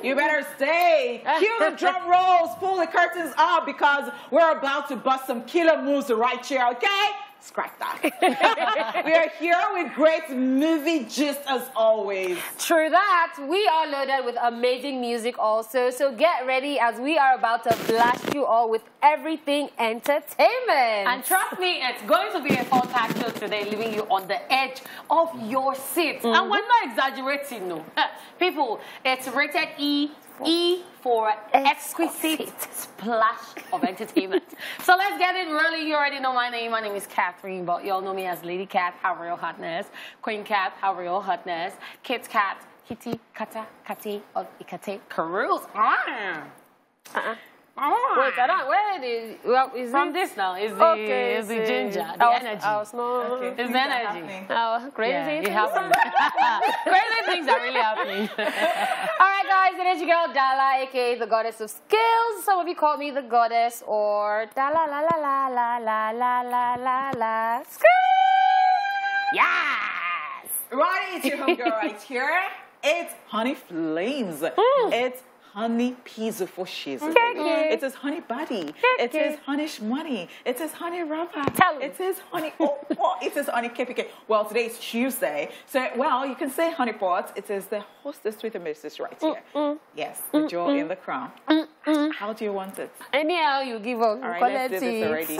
You better stay. Cue the drum rolls, pull the curtains up because we're about to bust some killer moves right here, okay? Scratch that. We are here with great movie gist as always. True that. We are loaded with amazing music also. So get ready as we are about to blast you all with everything entertainment. And trust me, it's going to be a fun-packed show today, leaving you on the edge of your seat. And we're not exaggerating, no. People, it's rated E for exquisite splash of entertainment. So let's get it rolling. You already know my name. My name is Catherine, but you all know me as Lady Cat, How Real Hotness, Queen Cat, How Real Hotness, Kit Cat, Kitty, Kata, Kati, of Ikate, Carouse. Wait, I don't. Where is well, is from it? This now? Is the Okay, is the ginger, the energy? Okay. It's the energy. Oh, crazy. Yeah, it happens. Crazy things are really happening. All right, guys, it is your girl Dala, aka the goddess of skills. Some of you call me the goddess or Dala la la la la la la la la la. Yes. Right, it's your homegirl right here. It's Honey Flames. It's Honey Peas for shiz. It is Honey Buddy. It is Honey Shmoney. It is Honey Rubber. It is Honey it is Honey KPK. Well, today is Tuesday. So, well, you can say Honey Pot. It is the hostess with the missus right here. Yes, the jewel in the crown. How do you want it? Anyhow, you give up. All right, let's do this already.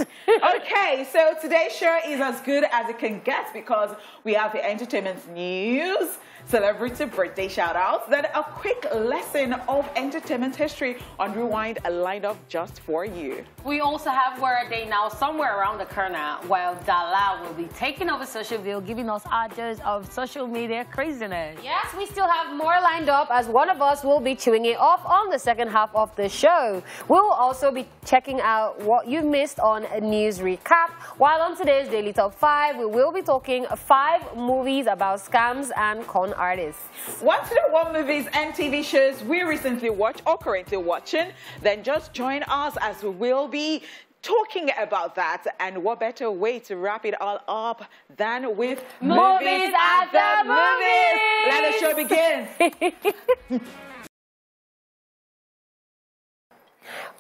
Okay, so today's show is as good as it can get because we have the entertainment news, celebrity birthday shout-outs, then a quick lesson of entertainment history on Rewind, a lineup just for you. We also have Where Are They Now somewhere around the corner, while Dala will be taking over Social View, giving us our dose of social media craziness. Yes, we still have more lined up as one of us will be chewing it off on the second half of the show. We'll also be checking out what you missed on a news recap, while on today's Daily Top 5, we will be talking 5 movies about scams and con artists. Want to know what movies and TV shows we recently watched or currently watching? Then just join us as we will be talking about that. And what better way to wrap it all up than with Movies at the Movies! Let the show begin.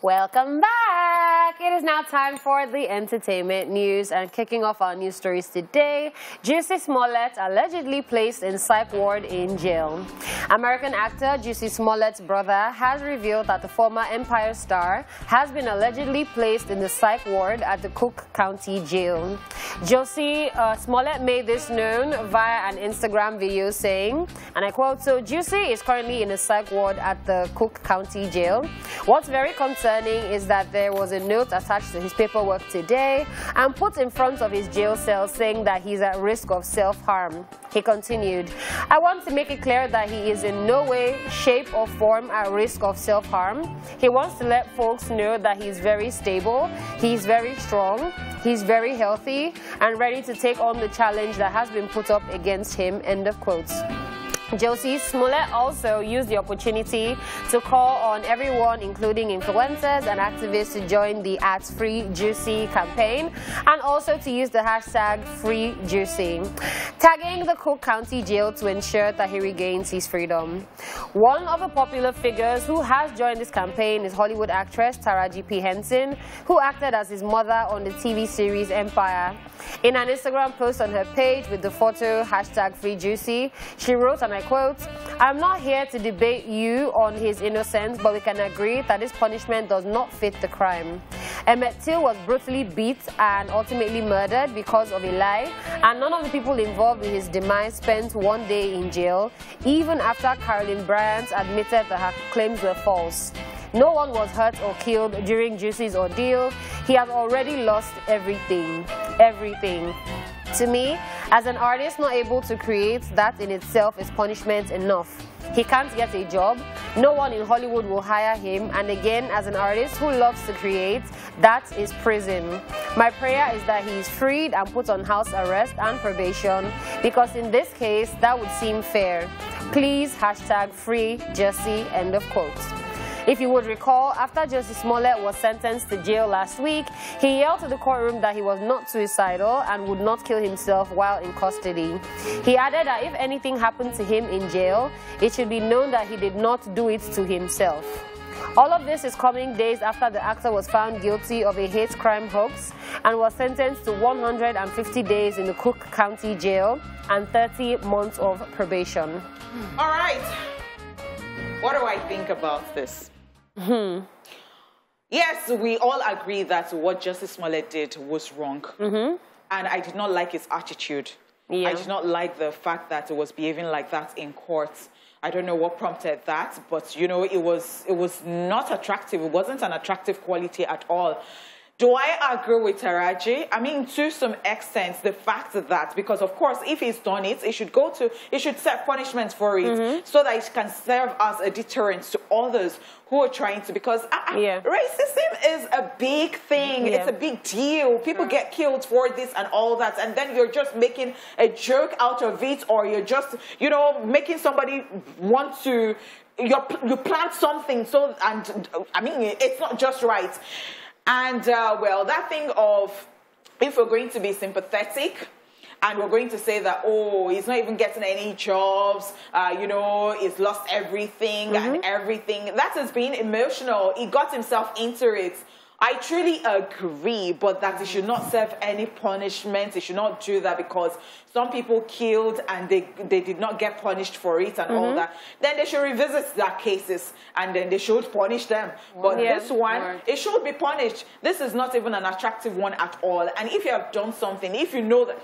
Welcome back! It is now time for the entertainment news, and kicking off our news stories today, Jussie Smollett allegedly placed in psych ward in jail. American actor Jussie Smollett's brother has revealed that the former Empire star has been allegedly placed in the psych ward at the Cook County Jail. Jussie Smollett made this known via an Instagram video saying, and I quote, "So Jussie is currently in a psych ward at the Cook County Jail. What's very concerning is that there was a note attached to his paperwork today and put in front of his jail cell saying that he's at risk of self-harm." He continued, "I want to make it clear that he is in no way, shape or form at risk of self-harm. He wants to let folks know that he's very stable, he's very strong, he's very healthy and ready to take on the challenge that has been put up against him," end of quotes. Jussie Smollett also used the opportunity to call on everyone, including influencers and activists, to join the @FreeJussie campaign and also to use the hashtag #FreeJussie, tagging the Cook County Jail to ensure that he regains his freedom. One of the popular figures who has joined this campaign is Hollywood actress Taraji P Henson, who acted as his mother on the TV series Empire. In an Instagram post on her page with the photo #FreeJussie, she wrote, and I quote, "I'm not here to debate you on his innocence, but we can agree that this punishment does not fit the crime. Emmett Till was brutally beat and ultimately murdered because of a lie, and none of the people involved in his demise spent one day in jail, even after Carolyn Bryant admitted that her claims were false. No one was hurt or killed during Jussie's ordeal. He has already lost everything. Everything. To me, as an artist not able to create, that in itself is punishment enough. He can't get a job, no one in Hollywood will hire him, and again, as an artist who loves to create, that is prison. My prayer is that he is freed and put on house arrest and probation, because in this case, that would seem fair. Please #FreeJussie," end of quote. If you would recall, after Justice Smollett was sentenced to jail last week, he yelled to the courtroom that he was not suicidal and would not kill himself while in custody. He added that if anything happened to him in jail, it should be known that he did not do it to himself. All of this is coming days after the actor was found guilty of a hate crime hoax and was sentenced to 150 days in the Cook County Jail and 30 months of probation. All right. What do I think about this? Yes, we all agree that what Justice Smollett did was wrong. And I did not like his attitude. Yeah. I did not like the fact that it was behaving like that in court. I don't know what prompted that, but, you know, it was not attractive. It wasn't an attractive quality at all. Do I agree with Taraji? I mean, to some extent, the fact that, because of course, if he's done it, it should set punishment for it so that it can serve as a deterrent to others who are trying to, because racism is a big thing. It's a big deal. People get killed for this and all that, and then you're just making a joke out of it, or you're just, you know, making somebody want to, you plant something, so, and I mean, it's not just right. And, well, that thing of, if we're going to be sympathetic and we're going to say that, oh, he's not even getting any jobs, you know, he's lost everything and everything, that has been emotional. He got himself into it. I truly agree, but that it should not serve any punishment. It should not do that, because some people killed and they did not get punished for it and all that. Then they should revisit their cases and then they should punish them. But this one, it should be punished. This is not even an attractive one at all. And if you have done something, if you know that,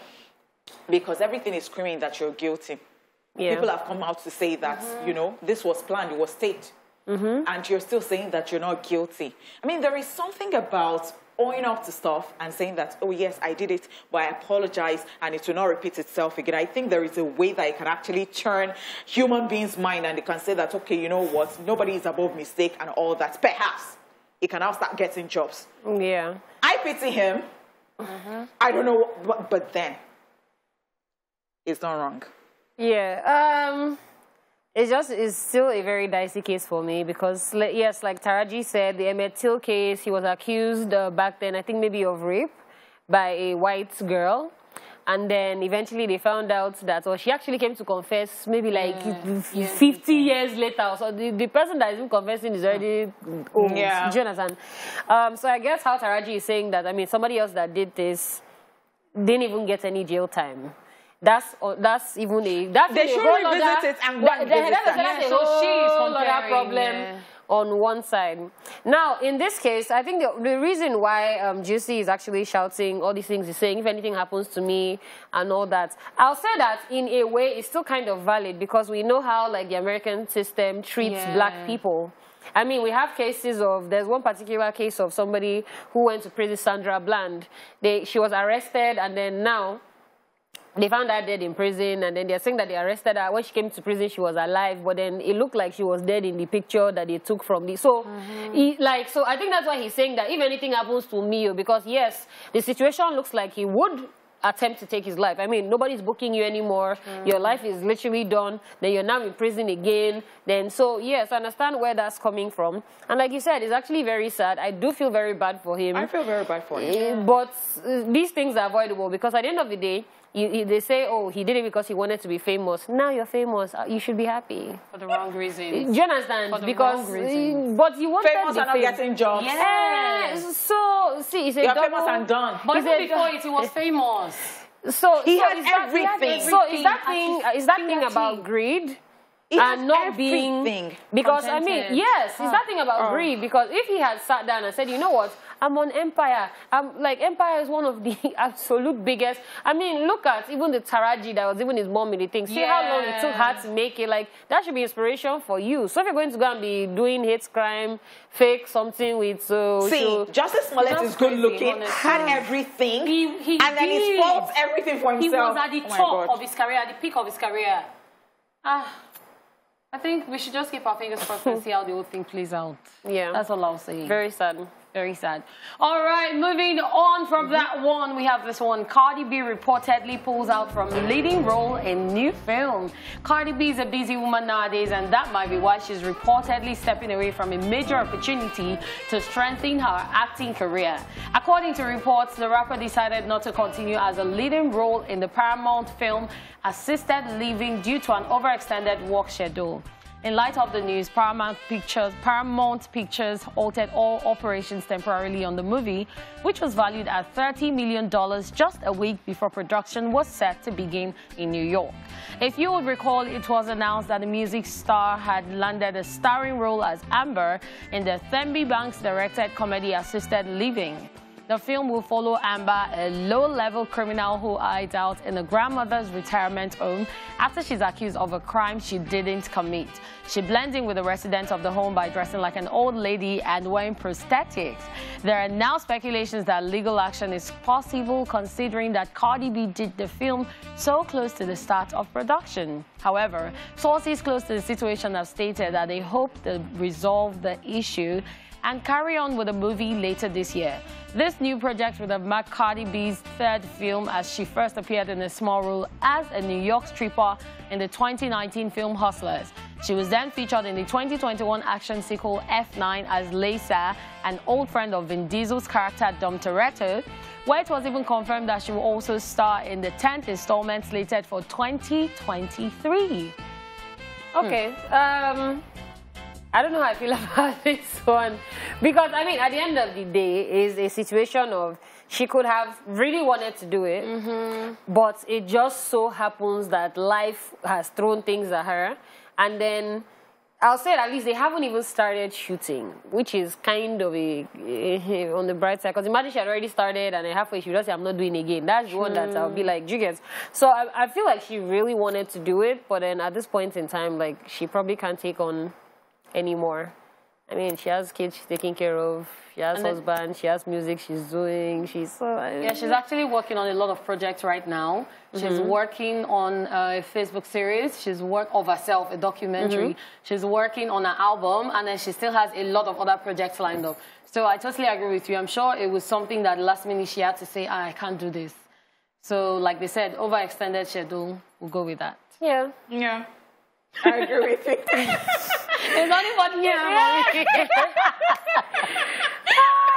because everything is screaming that you're guilty. People have come out to say that, you know, this was planned, it was staged. And you're still saying that you're not guilty. I mean, there is something about owning up to stuff and saying that, oh, yes, I did it, but I apologize, and it will not repeat itself again. I think there is a way that it can actually turn human beings' mind, and they can say that, okay, you know what, nobody is above mistake and all that. Perhaps he can now start getting jobs. I pity him. I don't know, but then it's not wrong. It's still a very dicey case for me, because, yes, like Taraji said, the Emmett Till case, he was accused back then, I think maybe of rape by a white girl. And then eventually they found out that, well, she actually came to confess maybe like 50 years later. So the person that is even confessing is already old. Jonathan. So I guess how Taraji is saying that, I mean, somebody else that did this didn't even get any jail time. That's even a they should revisit it and go and visit that. So she is another problem on one side. Now, in this case, I think the reason why Juicy is actually shouting all these things, he's saying, if anything happens to me and all that, I'll say that in a way it's still kind of valid, because we know how like the American system treats black people. I mean, we have cases of, there's one particular case of somebody who went to prison, Sandra Bland. She was arrested, and then now they found her dead in prison, and then they're saying that they arrested her. When she came to prison, she was alive, but then it looked like she was dead in the picture that they took from the... So, so I think that's why he's saying that if anything happens to me, because yes, the situation looks like he would attempt to take his life. I mean, nobody's booking you anymore. Your life is literally done. Then you're now in prison again. Then, so yes, I understand where that's coming from. And like you said, it's actually very sad. I do feel very bad for him. I feel very bad for him. But these things are avoidable, because at the end of the day, they say, oh, he did it because he wanted to be famous. Now you're famous. You should be happy. For the wrong reasons. Do you understand? For the because, wrong reasons. But you wanted famous and not getting jobs. Yes. So, see, it's a you're double... famous and done. But even before it, he was famous. So he had everything. So is that thing about greed? And not being... Because, I mean, yes, it's that thing about greed. Because if he had sat down and said, you know what, I'm on Empire. Like, Empire is one of the absolute biggest... I mean, look at even the Taraji that was even his mom in the thing. See how long it took her to make it. Like, that should be inspiration for you. So if you're going to go and be doing hate crime, fake something with... See, Justice Smollett is good looking, had everything, and then he fought everything for himself. He was at the top of his career, at the peak of his career. I think we should just keep our fingers crossed and see how the whole thing plays out. Yeah. That's all I'll say. Very sad. Very sad. All right, moving on from that one, we have this one. Cardi B reportedly pulls out from leading role in new film. Cardi B is a busy woman nowadays, and that might be why she's reportedly stepping away from a major opportunity to strengthen her acting career. According to reports, the rapper decided not to continue as a leading role in the Paramount film Assisted Living due to an overextended work schedule. In light of the news, Paramount Pictures altered all operations temporarily on the movie, which was valued at $30 million just a week before production was set to begin in New York. If you would recall, it was announced that the music star had landed a starring role as Amber in the Thembi Banks-directed comedy Assisted Living. The film will follow Amber, a low-level criminal who hides out in a grandmother's retirement home after she's accused of a crime she didn't commit. She blends in with the residents of the home by dressing like an old lady and wearing prosthetics. There are now speculations that legal action is possible, considering that Cardi B did the film so close to the start of production. However, sources close to the situation have stated that they hope to resolve the issue and carry on with the movie later this year. This new project will mark Cardi B's third film, as she first appeared in a small role as a New York stripper in the 2019 film Hustlers. She was then featured in the 2021 action sequel F9 as Lisa, an old friend of Vin Diesel's character Dom Toretto, where it was even confirmed that she will also star in the 10th installment slated for 2023. Okay, I don't know how I feel about this one, because I mean, at the end of the day, is a situation of she could have really wanted to do it, but it just so happens that life has thrown things at her, and then I'll say at least they haven't even started shooting, which is kind of on the bright side, because imagine she had already started and then halfway she would just say, I'm not doing it again. That's the one that I'll be like, jiggers. So I feel like she really wanted to do it, but then at this point in time, like, she probably can't take on anymore. I mean, she has kids she's taking care of, she has husband, she has music she's doing, she's actually working on a lot of projects right now. She's working on a Facebook series, she's worked of herself, a documentary, she's working on an album, and then she still has a lot of other projects lined up. So I totally agree with you. I'm sure it was something that last minute she had to say, I can't do this. So like they said, overextended schedule, we'll go with that. Yeah. Yeah. I agree with you. It's not even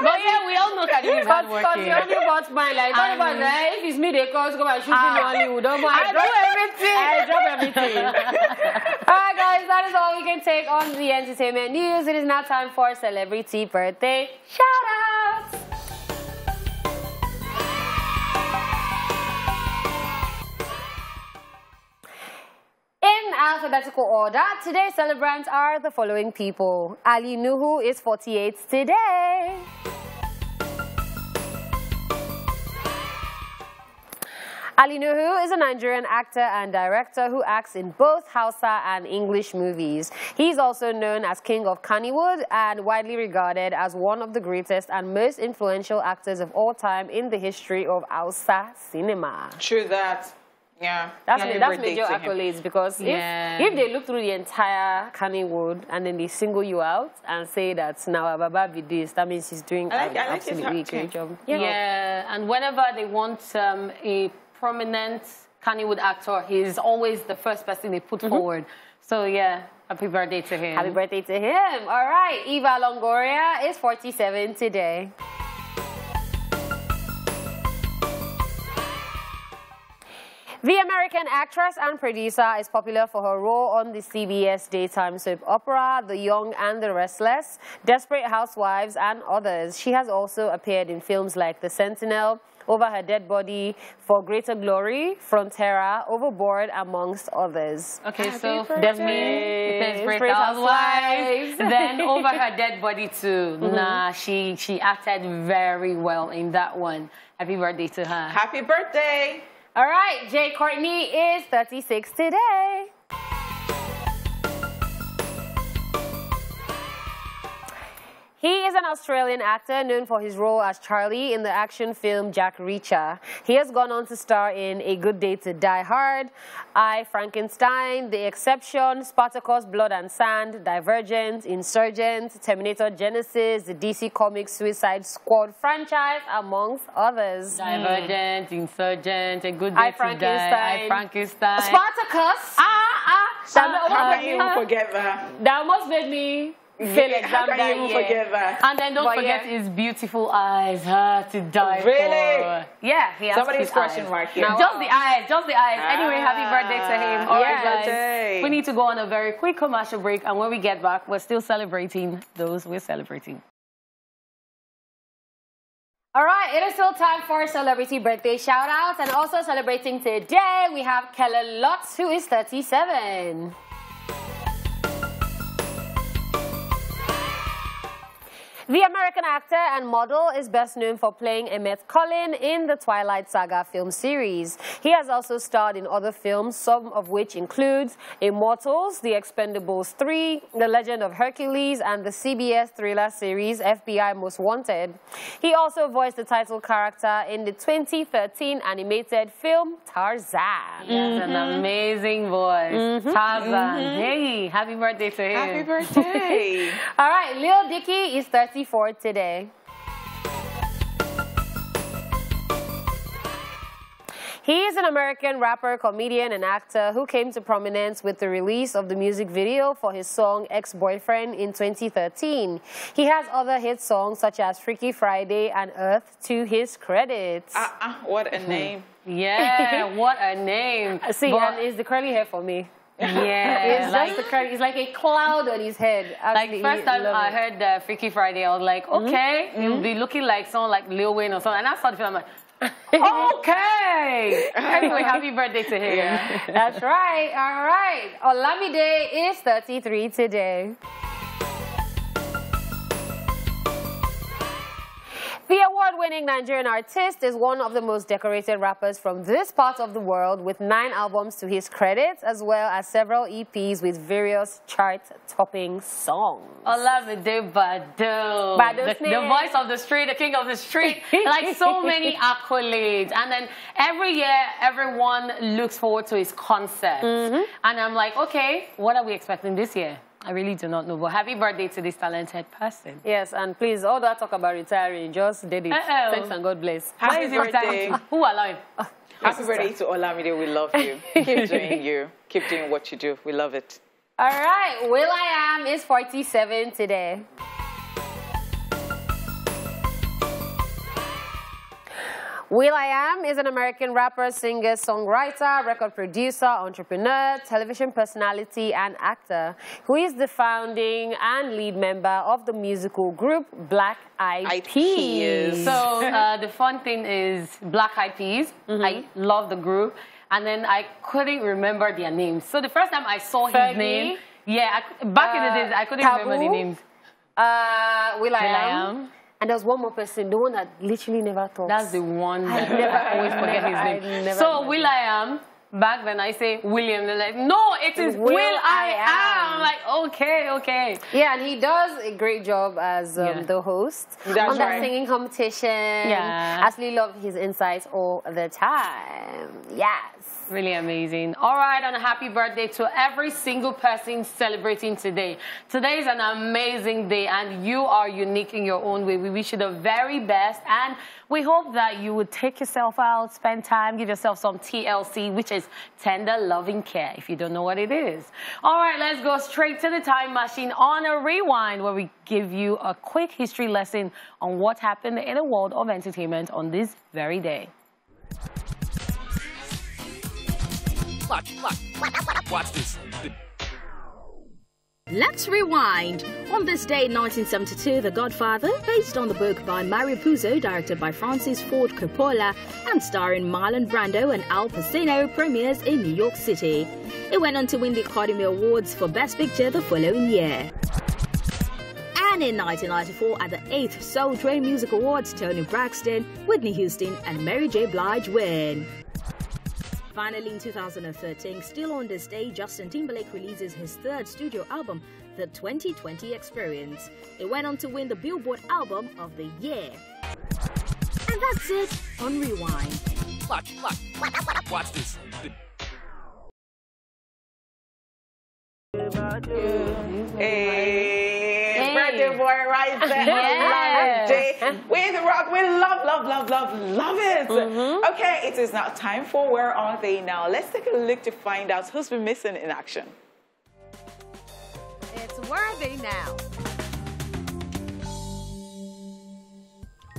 But yeah, we all know that it's hard working. Because you only want mine, like, if it's me, they call, go and shoot in Hollywood. I drop everything. Alright guys, that is all we can take on the entertainment news. It is now time for celebrity birthday shout-outs. In alphabetical order, today's celebrants are the following people. Ali Nuhu is 48 today. Ali Nuhu is a Nigerian actor and director who acts in both Hausa and English movies. He's also known as King of Kannywood and widely regarded as one of the greatest and most influential actors of all time in the history of Hausa cinema. True that. Yeah. That's major accolades, because if they look through the entire Kannywood and then they single you out and say that now Baba be this, that means he's doing an absolutely great job. Yeah, and whenever they want a prominent Kannywood actor, he's always the first person they put forward. So yeah, happy birthday to him. Happy birthday to him. All right, Eva Longoria is 47 today. The American actress and producer is popular for her role on the CBS daytime soap opera The Young and the Restless, Desperate Housewives, and others. She has also appeared in films like The Sentinel, Over Her Dead Body, For Greater Glory, Frontera, Overboard, amongst others. Okay, so Desperate Housewives, then Over Her Dead Body too. Nah, she acted very well in that one. Happy birthday to her. Happy birthday. All right, Jay Courtney is 36 today. He is an Australian actor known for his role as Charlie in the action film Jack Reacher. He has gone on to star in A Good Day to Die Hard, I, Frankenstein, The Exception, Spartacus, Blood and Sand, Divergent, Insurgent, Terminator Genesis, the DC Comics Suicide Squad franchise, amongst others. Divergent, Insurgent, A Good Day I, to Frankenstein. Die, I, Frankenstein. Spartacus. How can you even forget that? That almost made me fail exam How can that you even year. forget that? And then don't forget his beautiful eyes. To die Really? for. Yeah, he has Somebody's cute crushing eyes. right here. Now, just the eyes, just the eyes. Anyway, happy birthday to him. All right, Happy guys. birthday. We need to go on a very quick commercial break, and when we get back, we're still celebrating those we're celebrating. All right, it is still time for celebrity birthday shout-outs, and also celebrating today, we have Kellen Lutz, who is 37. The American actor and model is best known for playing Emmett Cullen in the Twilight Saga film series. He has also starred in other films, some of which include Immortals, The Expendables 3, The Legend of Hercules, and the CBS thriller series FBI Most Wanted. He also voiced the title character in the 2013 animated film Tarzan. That's an amazing voice. Tarzan. Hey, happy birthday to him. Happy birthday. All right, Lil Dicky is 34 today. He is an American rapper, comedian, and actor who came to prominence with the release of the music video for his song Ex-Boyfriend in 2013. He has other hit songs such as Freaky Friday and Earth to his credits. What a name. Yeah, what a name. See, and it's the curly hair for me. Yeah, It's just the curly. It's like a cloud on his head. Like first time I heard Freaky Friday, I was like, okay, you'll be looking like someone like Lil Wayne or something. And I started feeling like, okay. Anyway, happy birthday to him. Yeah. That's right. All right. Olamide is 33 today. The award-winning Nigerian artist is one of the most decorated rappers from this part of the world, with 9 albums to his credit, as well as several EPs with various chart-topping songs. Olamide Bado. The voice of the street, the king of the street. Like so many accolades. And then every year, everyone looks forward to his concert. And I'm like, okay, what are we expecting this year? I really do not know, but happy birthday to this talented person. Yes, and please, all that talk about retiring, just did it. Thanks and God bless. Happy birthday. Who alive? Happy birthday to Olamide. We love you. Keep doing you. Keep doing what you do. We love it. All right, will.i.am is 47 today. will.i.am is an American rapper, singer, songwriter, record producer, entrepreneur, television personality, and actor, who is the founding and lead member of the musical group Black Eyed Peas. So the fun thing is Black Eyed Peas. I love the group. And then I couldn't remember their names. So the first time I saw his name, back in the days, I couldn't remember the names. will.i.am. And there was one more person, the one that literally never talks. That's the one that I always forget his name. So will.i.am, back then I say William, they're like, no, it is will.i.am. I'm like, okay. Yeah, and he does a great job as the host on that singing competition. Yeah. Absolutely love his insights all the time. Yes. Really amazing. All right, and a happy birthday to every single person celebrating today. Today is an amazing day, and you are unique in your own way. We wish you the very best, and we hope that you would take yourself out, spend time, give yourself some TLC, which is tender loving care, if you don't know what it is. All right, let's go straight to the time machine on a rewind, where we give you a quick history lesson on what happened in the world of entertainment on this very day. Watch this. Let's rewind. On this day in 1972, The Godfather, based on the book by Mario Puzo, directed by Francis Ford Coppola, and starring Marlon Brando and Al Pacino, premieres in New York City. It went on to win the Academy Awards for Best Picture the following year. And in 1994, at the 8th Soul Train Music Awards, Toni Braxton, Whitney Houston, and Mary J. Blige win. Finally, in 2013, still on this day, Justin Timberlake releases his third studio album, The 2020 Experience. It went on to win the Billboard Album of the Year. And that's it on Rewind. Watch this. Hey, birthday boy right there. With rock, we love it. Okay, it is now time for Where Are They Now? Let's take a look to find out who's been missing in action. It's Where Are They Now?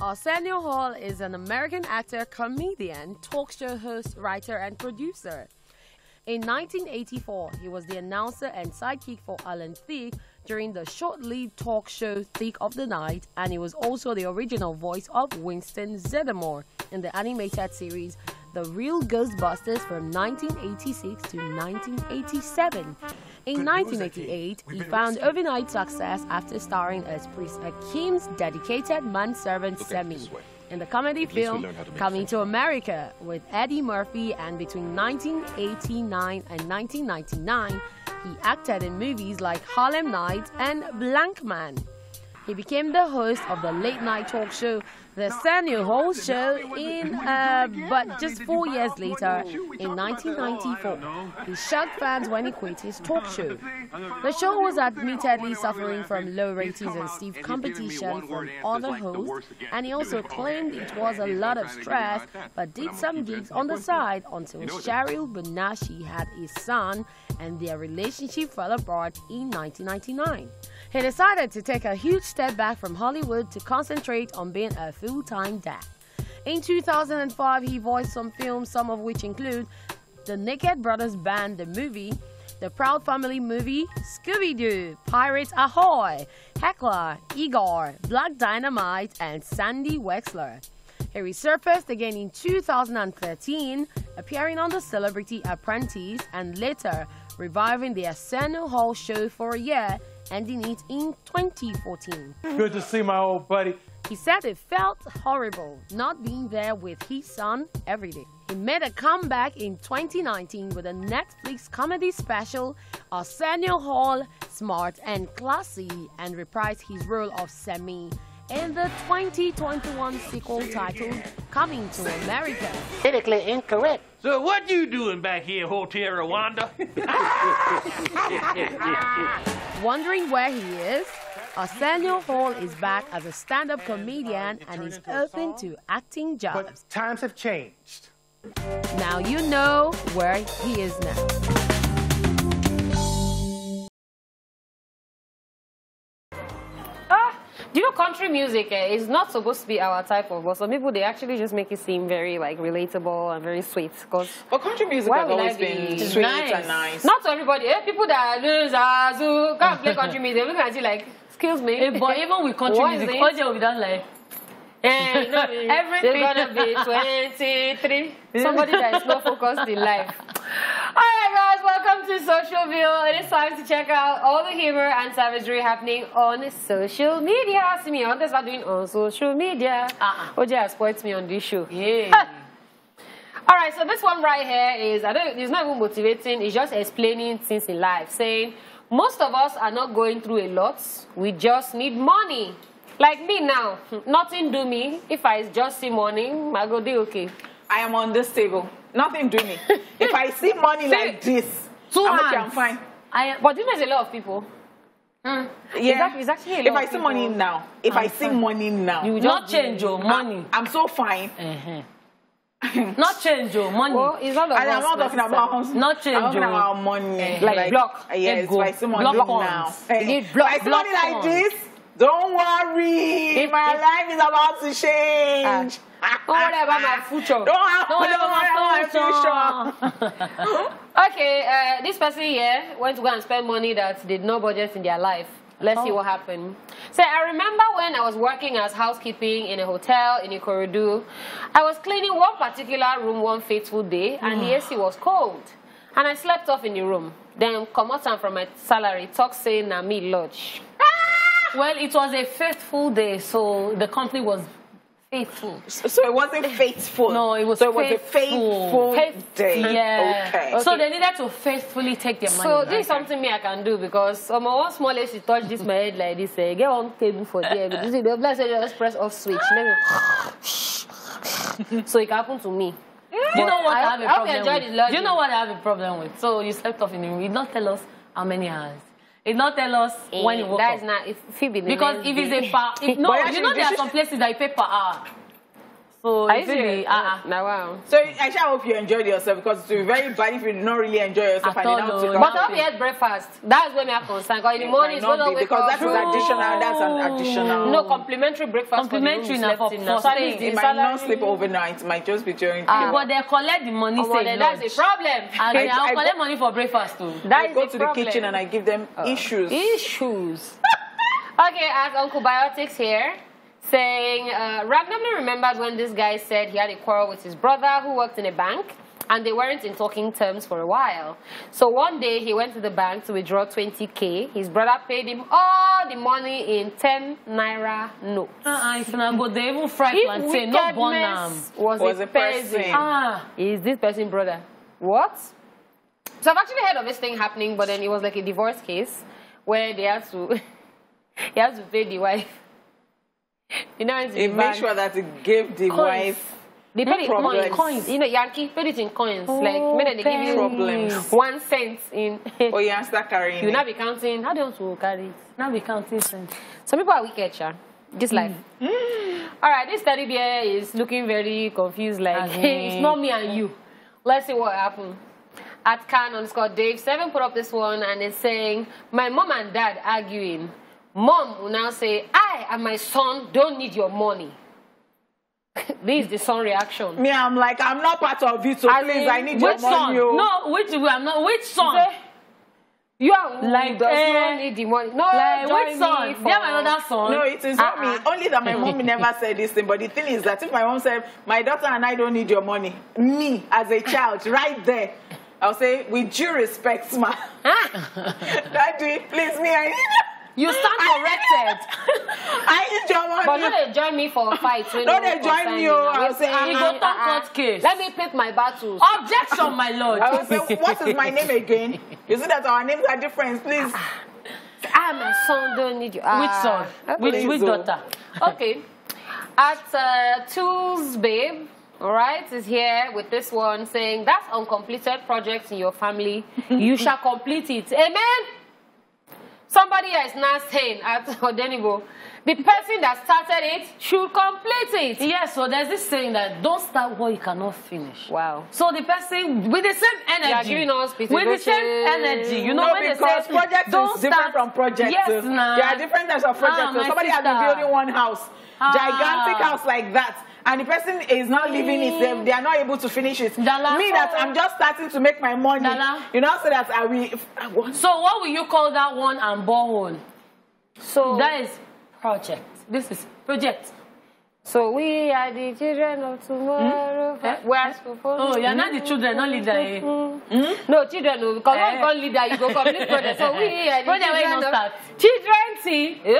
Arsenio Hall is an American actor, comedian, talk show host, writer, and producer. In 1984, he was the announcer and sidekick for Alan Thicke during the short-lived talk show Thicke of the Night, and he was also the original voice of Winston Zeddemore in the animated series The Real Ghostbusters from 1986 to 1987. In 1988, he found overnight success after starring as Priest Akim's dedicated manservant Semi in the comedy film Coming to America with Eddie Murphy, and between 1989 and 1999, he acted in movies like Harlem Nights and Blank Man. He became the host of the late-night talk show The Arsenio Hall Show but just 4 years later, in 1994, he shocked fans when he quit his talk show. The show was admittedly suffering from low ratings and stiff competition from other hosts, and he also claimed it was a lot of stress, but did some gigs on the side until Cheryl Bonashi had his son, and their relationship fell apart in 1999. He decided to take a huge step back from Hollywood to concentrate on being a full-time dad. In 2005, he voiced some films, some of which include The Naked Brothers Band, the movie, The Proud Family movie, Scooby-Doo, Pirates Ahoy, Heckler, Igor, Black Dynamite, and Sandy Wexler. He resurfaced again in 2013, appearing on The Celebrity Apprentice, and later reviving the Arsenio Hall Show for a year, ending it in 2014. Good to see my old buddy. He said it felt horrible not being there with his son every day. He made a comeback in 2019 with a Netflix comedy special, Arsenio Hall, Smart and Classy, and reprised his role of Semi in the 2021 sequel titled Coming to America. Politically incorrect. So what you doing back here, Hotel Rwanda? Wondering where he is? Arsenio Hall is back as a stand-up comedian and is open to acting jobs. But times have changed. Now you know where he is now. Do you know country music is not supposed to be our type of, but some people, they actually just make it seem very like relatable and very sweet. But country music has always been sweet and nice. Not to everybody. People that can't play country music, look at you like, excuse me. But even with country music, Oje will be done like, everything gonna be 23. Somebody that is not focused in life. Alright guys, welcome to Social View. It is time to check out all the humor and savagery happening on social media. See me on this, I'm doing on social media. Oje has spoiled me on this show. yeah. Alright, so this one right here is, it's not even motivating, it's just explaining things in life, saying most of us are not going through a lot, we just need money. Like me now, nothing do me. If I just see money, I go do okay. I am on this table. Nothing do me. If I see money like this, I'm fine. But you know, there's a lot of people. Yeah. It's actually a lot if I of see people. money now, if I see money now, You will not change your money. I'm so fine. Not change your money. Well, it's all of And I'm us, not talking about Not change I'm talking your about money. like block. Yes, Go. if I see money Block now. funds. Hey, You need if block- I see block money like funds. this, don't worry. My life is about to change. Don't worry about my future. Don't worry about my future. Okay, this person here went to go and spend money that did no budget in their life. Let's see what happened. So I remember when I was working as housekeeping in a hotel in Ikorodu, I was cleaning one particular room one fateful day, and the AC was cold. And I slept off in the room. Then come out from my salary, talk saying na me lodge. Well, it was a fateful day, so the company was faithful. So it wasn't faithful. No, it was so it faithful. was a faithful day. Yeah. Okay. So they needed to faithfully take their money. So this is something me I can do because one small lady touch this my head like this. Get on table for there. You see the blessed just press off switch. So it happened to me. You know what I have a problem with? You You know what I have a problem with? So you slept off in the room. You did not tell us how many hours. It not tell us when you woke that up. is not if it be the Because next if it's day. a per, if, no, you know there are some places that you pay per hour. So Are you if it be, serious? Now wow. So I sure hope you enjoyed yourself because it would be very bad if you did not really enjoy yourself At and you all, don't no. But I hope you had breakfast. That's when we are concerned. Because in the morning, it's not because that is additional. That's an additional. No, complimentary breakfast. Complimentary for the room now slept in for now. So at least staying. It the might not salary- sleep overnight. It might just be during. but they collect the money. Oh, well, say then that's lunch. a problem. And they I collect money for breakfast too. That I is go the to the problem. kitchen and I give them issues. Issues. Okay, as Uncle Biotics here, saying, randomly remembered when this guy said he had a quarrel with his brother who worked in a bank and they weren't in talking terms for a while. So one day he went to the bank to withdraw 20K. His brother paid him all the money in 10 naira notes. If I go, they even fry plantain, not bonam. was a person. Is this person brother? What? So I've actually heard of this thing happening, but then it was like a divorce case where they had to, he has to pay the wife. You know, It makes sure that it gave the wife. They paid it problems. in coins. You know, Yankee paid it in coins. Like, maybe they give you Problems. 1 cent in. Oh, you have to start carrying You it. now be counting. How do you want to carry it? Now we counting cents. Some people are wicked, yeah. Just life. All right, this teddy bear is looking very confused. Like, It's not me and you. let's see what happened. At Can_Dave7 put up this one and it's saying, my mom and dad arguing. Mom will now say, I and my son don't need your money. This is the son reaction. Me, I'm like, I'm not part of it, so please, I need your Which son? money. Oh. No, I'm not. Which son? Say, you are Like, does not need the money. No, Like, join which me son? for- They have another son. No, it is not me. Only that my mom never said this thing. But the thing is that if my mom said, my daughter and I don't need your money, me as a child, right there, I'll say, with due respect, ma. Daddy, please, me, I need You stand corrected. I need your money. But no, they join me for a fight. No, they join you. I'll say, You go talk court case. Let me pick my battles. Objection, my lord. I will say, what is my name again? You see that our names are different, please. My son don't need you. Which son? Which daughter? Okay. At Tools Babe, all right, is here with this one saying, that's uncompleted projects in your family. You shall complete it. Amen? Somebody is now saying at Odenibo, the person that started it should complete it. Yes, so there's this saying that don't start what you cannot finish. Wow. So the person with the same energy, You are giving us with the same energy, you know, No, when they because say project don't is different from project. Yes, nah. There are different types of projects. So my somebody has been sister. building one house, gigantic house like that, and the person is not living it. They are not able to finish it. Dala. Me, that I'm just starting to make my money. Dala. You know, so that I will. So what will you call that one and borehole? So That is project. This is project. So we are the children of tomorrow. Where's Oh, you're not the children, not leader. No, children, no, because when you call leader, you go complete project. So we are the Project where you children don't of start. children. See,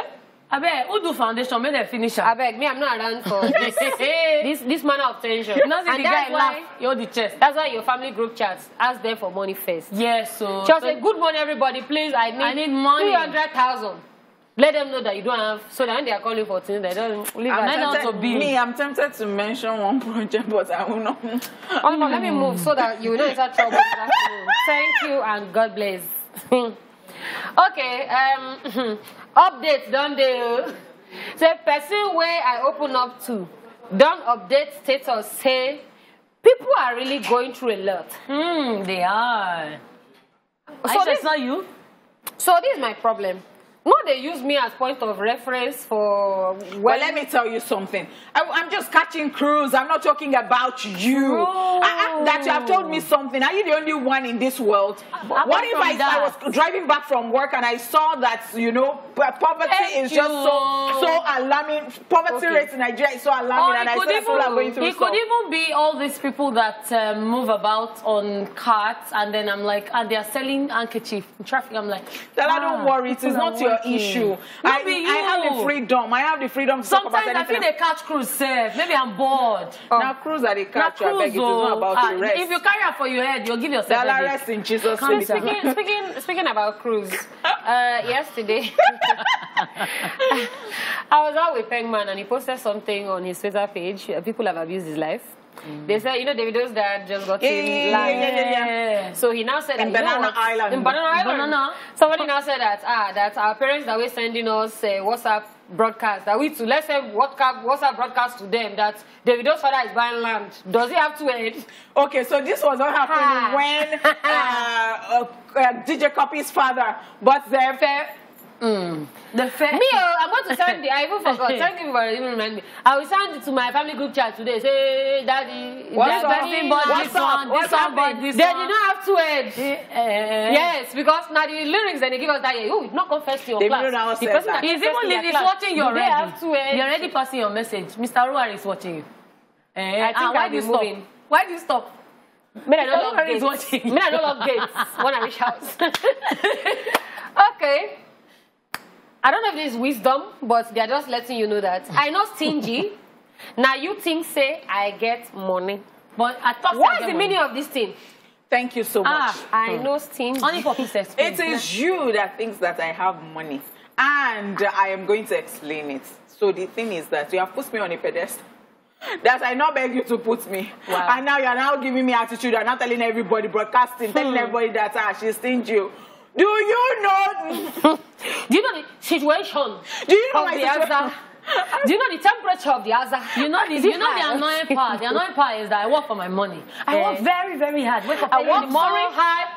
I bet who do foundation, make them finish I up. beg me, I'm not around for this manner of tension. You know, see the And guy that's laugh, why, you hold the chest. that's why your family group chats ask them for money first. Yes, so. Just say, good morning, everybody. Please, I need money. 300,000. Let them know that you don't have, so that when they are calling for things, they don't leave I'm tempted to mention one project, but I will not. Let me move so that you will not enter trouble this afternoon. Thank you and God bless. Okay, updates done there. Say person where I open up to, don't update status. Say people are really going through a lot. They are. So So this, it's not you? so this is my problem. No, they use me as point of reference for when. Well, let me tell you something. I'm just catching cruise. I'm not talking about you. That you have told me something. Are you the only one in this world? What if I was driving back from work and I saw that, you know, poverty is just so alarming. Poverty rate in Nigeria is so alarming, and I saw people are going through It could even be all these people that move about on carts, and then I'm like, and they are selling handkerchief in traffic. I'm like, Don't worry, it is not your your issue. I have the freedom. I have the freedom to talk about anything. Sometimes I feel they catch cruise, sir. Maybe I'm bored. Now cruise at the catch, I beg, it is not about the rest. If you carry it for your head, you'll give yourself the rest in Jesus' name. Speaking about cruise, yesterday, I was out with Pengman and he posted something on his Twitter page. People have abused his life. They said, you know, Davido's dad just got in live. So he now said that, in Banana Island. In Banana Island. Somebody now said that, that our parents that were sending us WhatsApp broadcast, that we to, let's say, WhatsApp broadcast to them that Davido's father is buying land. Does he have to end? Okay, so this was what happened when DJ Copy's father bought their I'm going to send it. I even forgot. Thank you for even reminding me. I will send it to my family group chat today. Say, Daddy, what's up? They did not have to end. Yes, because now the lyrics that they give us that year, you not confess to your class. The person that he's watching you already. You're already passing your message. Mr. Ruar is watching you. I think why do you stop? Why do you stop? I don't love gates when I reach house. Okay. I don't know if this is wisdom, but they're just letting you know that. I know stingy. Now you think, say, I get money. But I thought what is the meaning of this thing? Thank you so much. I know stingy. Only for pieces. It is you that thinks that I have money. And I am going to explain it. So the thing is that you have put me on a pedestal that I now beg you to put me. Wow. And now you are now giving me attitude. You are now telling everybody, broadcasting, telling everybody that she's stingy. Do you know? Do you know the situation? Do you know my situation? Do you know the temperature of the Aza? You know the annoying part. The annoying part is that I work for my money. I work very, very hard. Wake up I work in the morning. so hard.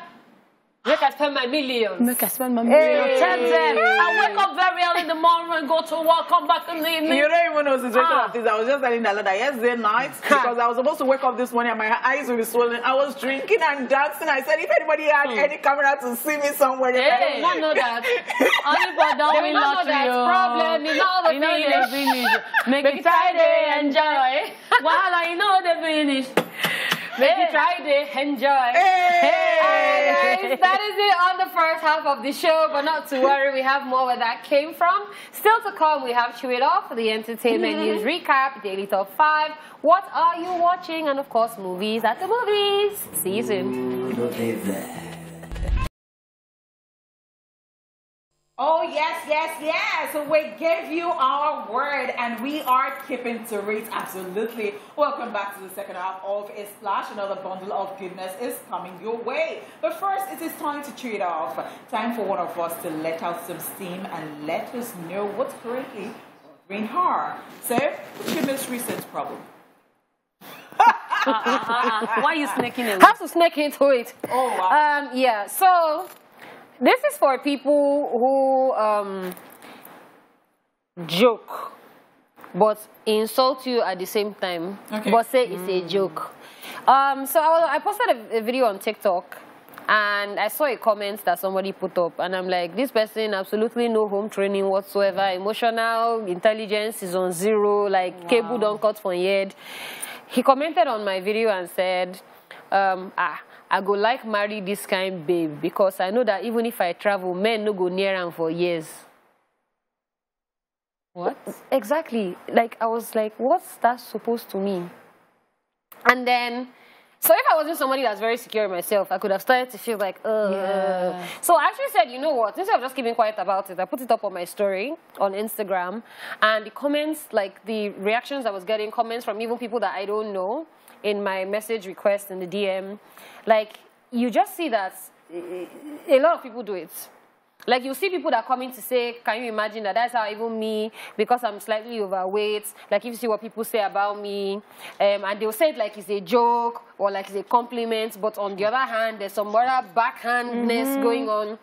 Make I spend my millions. Make I spend my millions. Tell them. I wake up very early in the morning, go to work, come back in the evening. You don't even know the situation of this. I was just telling Dala that yesterday night, because I was supposed to wake up this morning and my eyes will be swollen. I was drinking and dancing. I said, if anybody had any camera to see me somewhere, they will not know that. They will not know that problem. You know the finish. Make it Friday, enjoy. Wahala, you know the finish. Make it Friday, enjoy. Guys, that is it on the first half of the show, but not to worry, we have more where that came from. Still to come, we have Chew It Off, the entertainment news recap, Daily Top 5, what are you watching, and of course, movies at the movies. See you soon. Oh, yes. So we gave you our word and we are keeping to it. Absolutely. Welcome back to the second half of A Splash. Another bundle of goodness is coming your way. But first, it is time to chew it off. Time for one of us to let out some steam and let us know what's currently bothering her. So, what's your most recent problem? Why are you snaking it? Have to snake into it. Oh, wow. Yeah, so this is for people who joke but insult you at the same time, but say it's a joke. So I posted a video on TikTok and I saw a comment that somebody put up and I'm like, this person absolutely no home training whatsoever, emotional intelligence is on zero, like cable don't cut from head. He commented on my video and said, I go like marry this kind babe because I know that even if I travel, men no go near him for years. What? Exactly. Like, I was like, what's that supposed to mean? And then, so if I wasn't somebody that's very secure in myself, I could have started to feel like, yeah. So I actually said, you know what, instead of just keeping quiet about it, I put it up on my story on Instagram, and the comments, like the reactions I was getting, comments from even people that I don't know, in my message request in the DM, like, you just see that a lot of people do it. Like, you see people that come in to say, can you imagine that that's how even me, because I'm slightly overweight, like, if you see what people say about me, and they'll say it like it's a joke or like it's a compliment, but on the other hand, there's some other backhandness going on.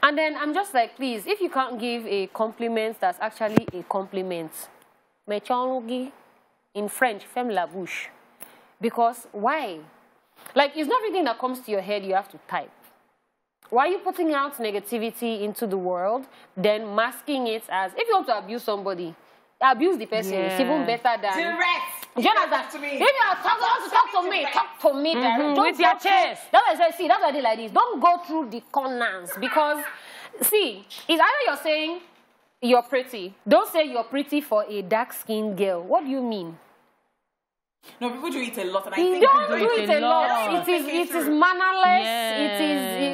And then I'm just like, please, if you can't give a compliment that's actually a compliment, in French, femme la bouche. Because why? Like, it's not everything that comes to your head you have to type. Why are you putting out negativity into the world, then masking it as, if you want to abuse somebody, abuse the person. It's even better than... Direct! Jonathan, if you are talk to me, Don't with your chest. That's why I say, see, that's why I did like this. Don't go through the corners because, see, it's either you're saying you're pretty. Don't say you're pretty for a dark-skinned girl. What do you mean? No, people do it a lot, and I You think don't they do it a lot. It is mannerless. Yeah. It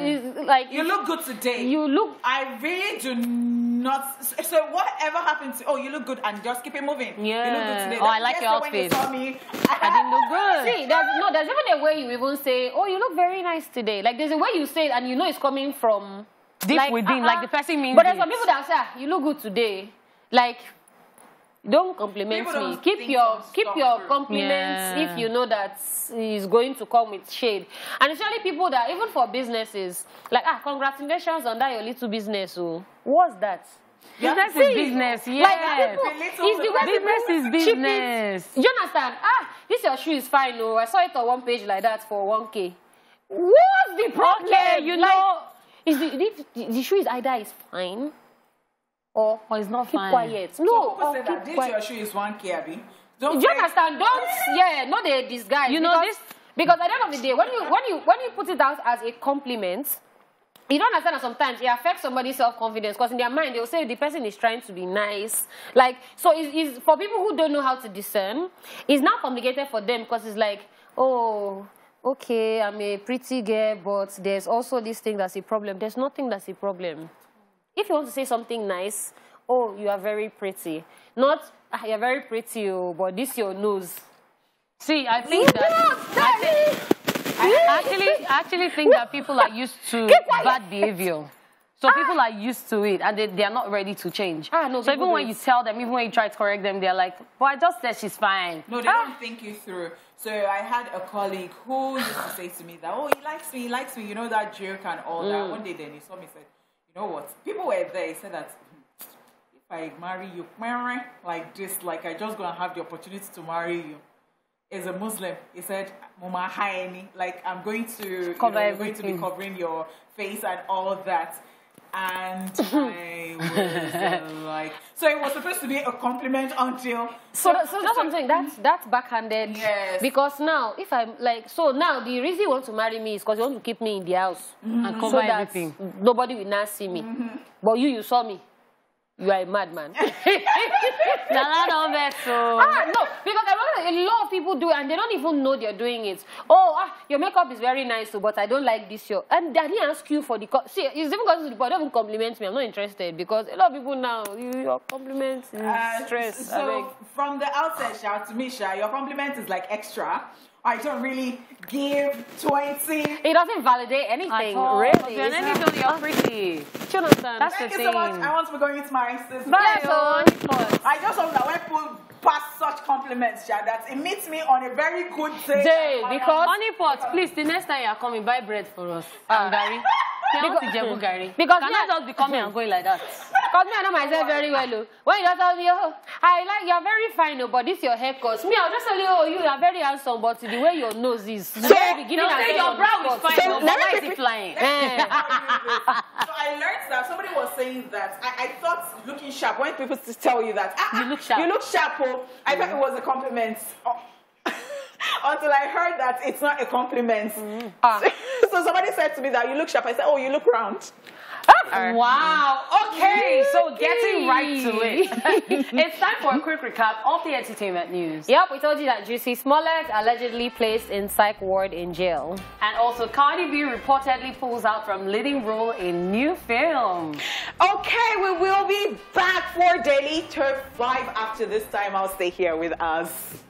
is like You look good today. You look. I really do not. So whatever happened to? Oh, you look good, and just keep it moving. Yeah. You look good today. Oh, I like your When you outfit. saw me, I didn't look good. See, there's even a way you even say, "Oh, you look very nice today." Like there's a way you say it, and you know it's coming from Deep like, within, like the person means But there's it. some people that say, "You look good today." Like, don't compliment People me. don't Keep think your some keep stuff your through. compliments Yeah. if you know that is going to come with shade. And especially people that even for businesses, like congratulations on that your little business. Oh, what's that? Business is See, business, Like yes. people, it's the way Business people is cheap it. business. You understand? This your shoe is fine. Oh, I saw it on one page like that for 1K. What's the problem? Okay, you know. is the shoe is either is fine or it's not keep fine. quiet. So No, people or say keep that this quiet. your shoe is 1K, Abi. Don't You say- understand? Don't no they disguise. You know because, this- because at the end of the day, when you put it out as a compliment, you don't understand that sometimes it affects somebody's self-confidence because in their mind they'll say the person is trying to be nice. Like so it's for people who don't know how to discern, it's now complicated for them because it's like, oh, okay, I'm a pretty girl, but there's also this thing that's a problem. There's nothing that's a problem. If you want to say something nice, oh, you are very pretty. Not, you're very pretty, oh, but this your nose. See, I think I actually think that people are used to bad behavior. So people are used to it and they are not ready to change. No, so even when you tell them, even when you try to correct them, they're like, well, I just said she's fine. No, they don't think you through. So I had a colleague who used to say to me that, oh, he likes me, you know, that joke and all that. One day then he saw me and said, you know what? People were there, he said that, if I marry you, like this, like I just gonna have the opportunity to marry you. As a Muslim, he said, Mama Haini, like I'm going to you're going to be covering your face and all that. And I was like, so it was supposed to be a compliment until. So that's what I'm saying. That's backhanded. Yes. Because now, if I'm like, so now the reason you want to marry me is because you want to keep me in the house And cover so that everything. nobody will not see me. But you saw me. You are a madman. So. No, because a lot of people do it and they don't even know they're doing it. Oh, your makeup is very nice, but I don't like this show. And I didn't ask you for the... See, it's even gotten to the point, don't even compliment me. I'm not interested because a lot of people now, your compliments is stress. So from the outset, Sha, to me, Sha, your compliment is like extra. I don't really give 20. It doesn't validate anything, really. You're anything, you're pretty. Jonathan. That's Thank the you thing. so much. I want to be going into my sister. Bye, I just hope that when people pass such compliments, Sha, that it meets me on a very good day. Because Honeypot, please, the next time you're coming, buy bread for us. And Gary. Because can I just be coming and going like that? Because me, I know myself very well. When you tell me, oh, you're very fine, but this your haircut. Me, I'll just tell you, oh, you are very handsome, but the way your nose is. So, your brow is fine, but why is it flying? So I learned that somebody was saying that I thought looking sharp, when people tell you that You look sharp. you look sharp, I thought it was a compliment. Until I heard that it's not a compliment. So somebody said to me that you look sharp. I said, oh, you look round. Wow. Okay, so getting right to it. It's time for a quick recap of the entertainment news. Yep, we told you that Juicy Smollett allegedly placed in psych ward in jail. And also, Cardi B reportedly pulls out from leading role in new film. Okay, we will be back for Daily Turf 5 after this time. I'll stay here with us.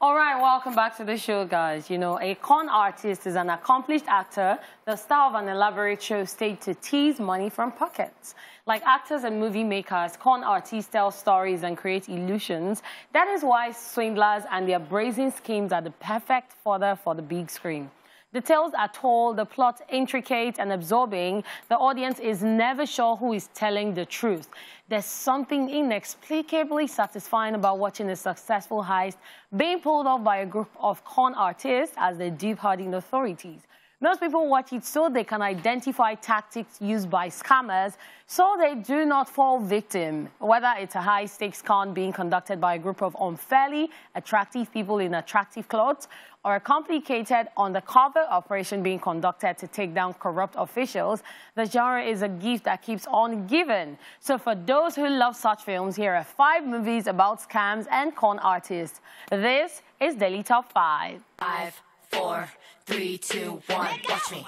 All right, welcome back to the show, guys. You know, a con artist is an accomplished actor, the star of an elaborate show staged to tease money from pockets. Like actors and movie makers, con artists tell stories and create illusions. That is why swindlers and their brazen schemes are the perfect fodder for the big screen. The tales are told, the plot intricate and absorbing. The audience is never sure who is telling the truth. There's something inexplicably satisfying about watching a successful heist being pulled off by a group of con artists as they deep-hardened authorities. Those people watch it so they can identify tactics used by scammers so they do not fall victim, whether it's a high-stakes con being conducted by a group of unfairly attractive people in attractive clothes or a complicated undercover operation being conducted to take down corrupt officials. The genre is a gift that keeps on giving. So for those who love such films, here are 5 movies about scams and con artists. This is Daily Top 5. 5, 4, 3, 2, 1, watch me.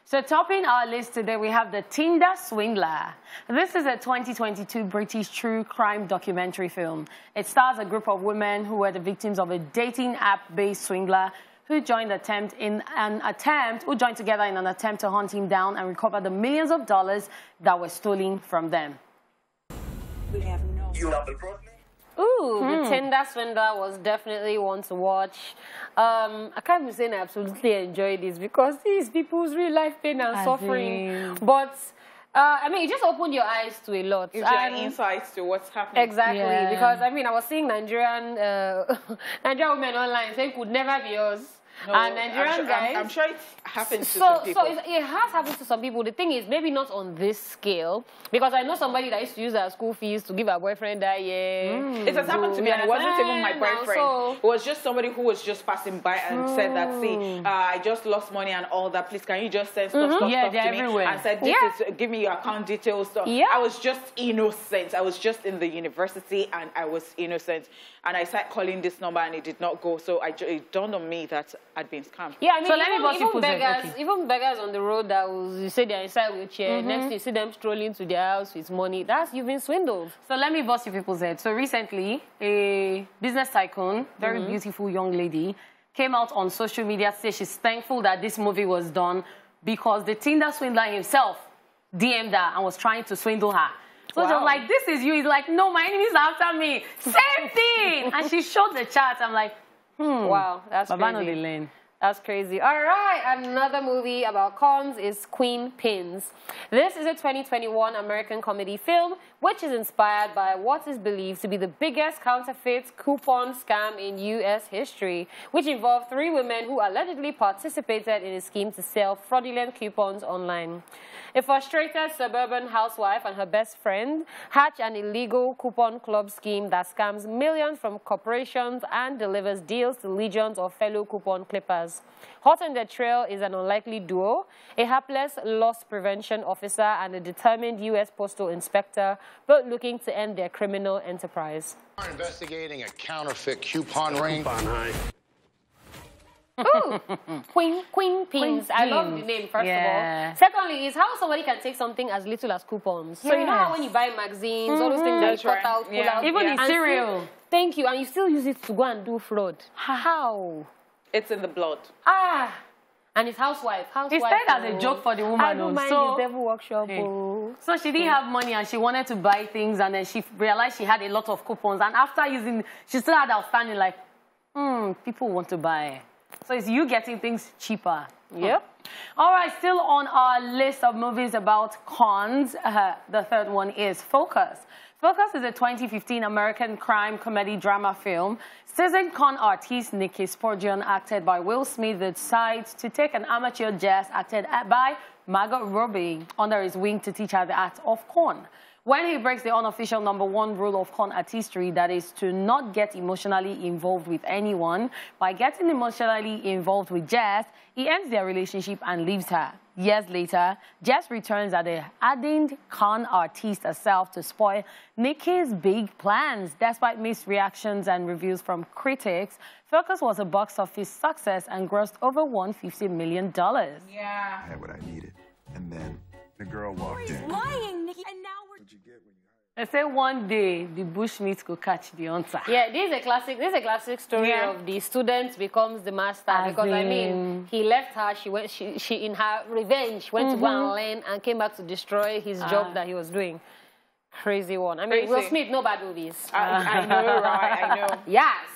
So topping our list today, we have The Tinder Swindler. This is a 2022 British true crime documentary film. It stars a group of women who were the victims of a dating app-based swindler who joined together in an attempt to hunt him down and recover the millions of dollars that were stolen from them. We have no... Ooh, The Tinder Swindler was definitely one to watch. I can't be saying I absolutely enjoyed this because these people's real life pain and suffering. But, I mean, it just opened your eyes to a lot. Gives you insights to what's happening. Exactly, because, I mean, I was seeing Nigerian women online saying could never be us. No, and Nigerian guys... I'm sure it happens to some people. So it has happened to some people. The thing is, maybe not on this scale, because I know somebody that used to use her school fees to give her boyfriend that year. It has happened to me, and it wasn't even my boyfriend. It was just somebody who was just passing by and said that, see, I just lost money and all that. Please, can you just send stuff to me? And said, give me your account details. So I was just innocent. I was just in the university, and I was innocent. And I started calling this number, and it did not go. So it dawned on me that I'd been scammed. Yeah, I mean, so even beggars on the road that you say they're inside wheelchair, next thing you see them strolling to their house with money. You've been swindled. So let me bust you people's head. So recently, a business tycoon, very beautiful young lady, came out on social media to say she's thankful that this movie was done because the Tinder swindler himself DM'd her and was trying to swindle her. So she was like, this is you. He's like, no, my enemy's after me. Same thing. And she showed the chat. I'm like, wow, that's crazy. That's crazy. All right, another movie about cons is Queen Pins. This is a 2021 American comedy film which is inspired by what is believed to be the biggest counterfeit coupon scam in U.S. history, which involved 3 women who allegedly participated in a scheme to sell fraudulent coupons online. A frustrated suburban housewife and her best friend hatch an illegal coupon club scheme that scams millions from corporations and delivers deals to legions of fellow coupon clippers. Hot on their trail is an unlikely duo, a hapless loss prevention officer and a determined U.S. postal inspector, both looking to end their criminal enterprise. We're investigating a counterfeit coupon ring. Ooh, Queen Pins. I love the name, first of all. Secondly, is how somebody can take something as little as coupons. So you know how when you buy magazines, all those things that you cut out, pull out. Even in cereal. Thank you. And you still use it to go and do fraud. How? It's in the blood. And his housewife. It started as a joke for the woman. I don't mind this devil workshop. So she didn't have money and she wanted to buy things and then she realized she had a lot of coupons. And after using, she still had outstanding like, people want to buy. So it's you getting things cheaper. Yep. All right, still on our list of movies about cons, the third one is Focus. Focus is a 2015 American crime comedy drama film. Seasoned con artist Nikki Spurgeon, acted by Will Smith, decides to take an amateur jazz acted by Margot Robbie under his wing to teach her the art of con. When he breaks the unofficial #1 rule of con artistry, that is to not get emotionally involved with anyone, by getting emotionally involved with Jazz, he ends their relationship and leaves her. Years later, Jazz returns as a hardened con artist herself to spoil Nikki's big plans. Despite mixed reactions and reviews from critics, Focus was a box office success and grossed over $150 million. Yeah. I had what I needed, and then the girl walked in. Lying, Nikki, and now What'd you get when you... They say one day the bushmeat could catch the hunter. Yeah, this is a classic story of the student becomes the master. Because I mean, he left her. She in her revenge went to go and learn and came back to destroy his job that he was doing. Crazy one. I mean, Will Smith, no bad movies. I know, right? I know. Yes.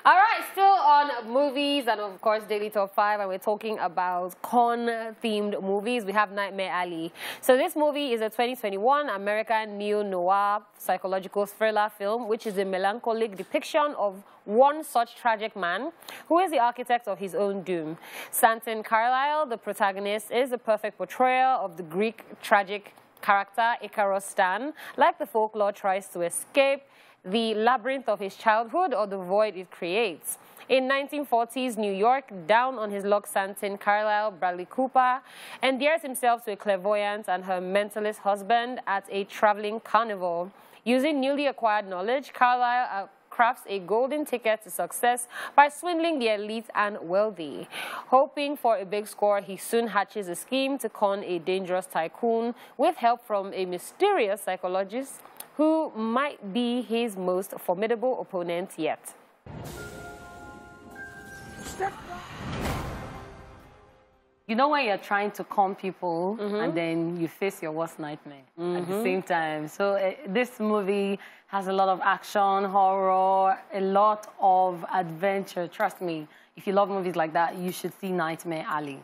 All right, still on movies and, of course, Daily Top 5, and we're talking about con-themed movies. We have Nightmare Alley. So this movie is a 2021 American neo-noir psychological thriller film, which is a melancholic depiction of one such tragic man who is the architect of his own doom. Stanton Carlyle, the protagonist, is a perfect portrayal of the Greek tragic character Icarus Stan. Like the folklore, tries to escape the labyrinth of his childhood or the void it creates. In 1940s New York, down on his luck, Stanton Carlyle, Bradley Cooper, endears himself to a clairvoyant and her mentalist husband at a traveling carnival. Using newly acquired knowledge, Carlyle crafts a golden ticket to success by swindling the elite and wealthy. Hoping for a big score, he soon hatches a scheme to con a dangerous tycoon with help from a mysterious psychologist who might be his most formidable opponent yet. You know when you're trying to con people and then you face your worst nightmare at the same time. So this movie has a lot of action, horror, a lot of adventure. Trust me, if you love movies like that, you should see Nightmare Alley.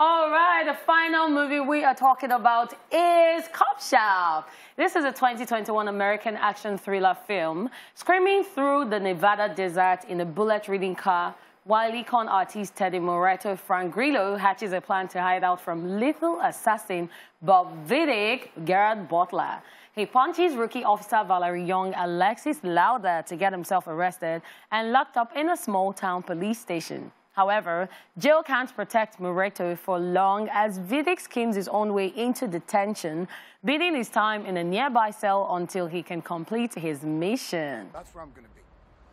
All right, the final movie we are talking about is Copshot. This is a 2021 American action thriller film. Screaming through the Nevada desert in a bullet-ridden car, wily con artist Teddy Moretto Frank Grillo hatches a plan to hide out from lethal assassin Bob Vidic, Gerard Butler. He punches rookie officer Valerie Young Alexis Lauder to get himself arrested and locked up in a small-town police station. However, jail can't protect Moretto for long as Vidic schemes his own way into detention, biding his time in a nearby cell until he can complete his mission. That's where I'm gonna be.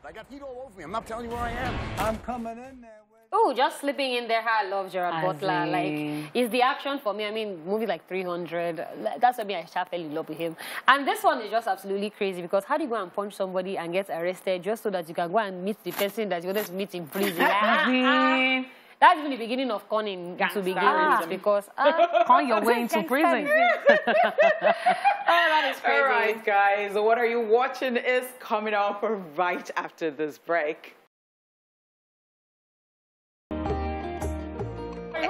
I got heat all over me. I'm not telling you where I am. I'm coming in there. Oh, just slipping in there, I love Gerard Butler. Like, is the action for me. I mean, movie like 300. That's what I fell in love with him. And this one is just absolutely crazy because how do you go and punch somebody and get arrested just so that you can go and meet the person that you wanted to meet in prison? That's even the beginning of conning to begin with because con your way into prison. That is crazy. All right, guys, what are you watching is coming up right after this break.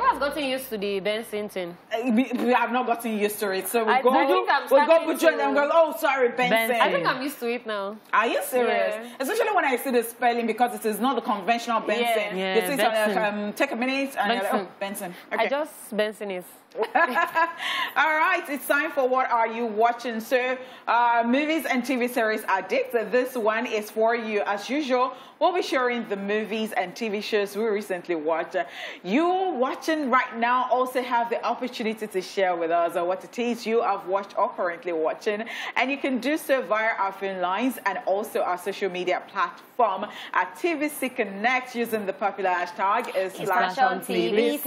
I've gotten used to the Benson thing. We have not gotten used to it. So we'll go Buju and then go, oh, sorry, Benson. I think I'm used to it now. Are you serious? Yeah. Especially when I see the spelling because it is not the conventional Benson. Yeah, You see Benson. Take a minute and you're like, oh, Benson. Okay. I just Benson is. All right, it's time for What Are You Watching? So, movies and TV series addict. This one is for you. As usual, we'll be sharing the movies and TV shows we recently watched. You watching right now also have the opportunity to share with us what it is you have watched or currently watching. And you can do so via our phone lines and also our social media platform at TVC Connect using the popular hashtag /TVC.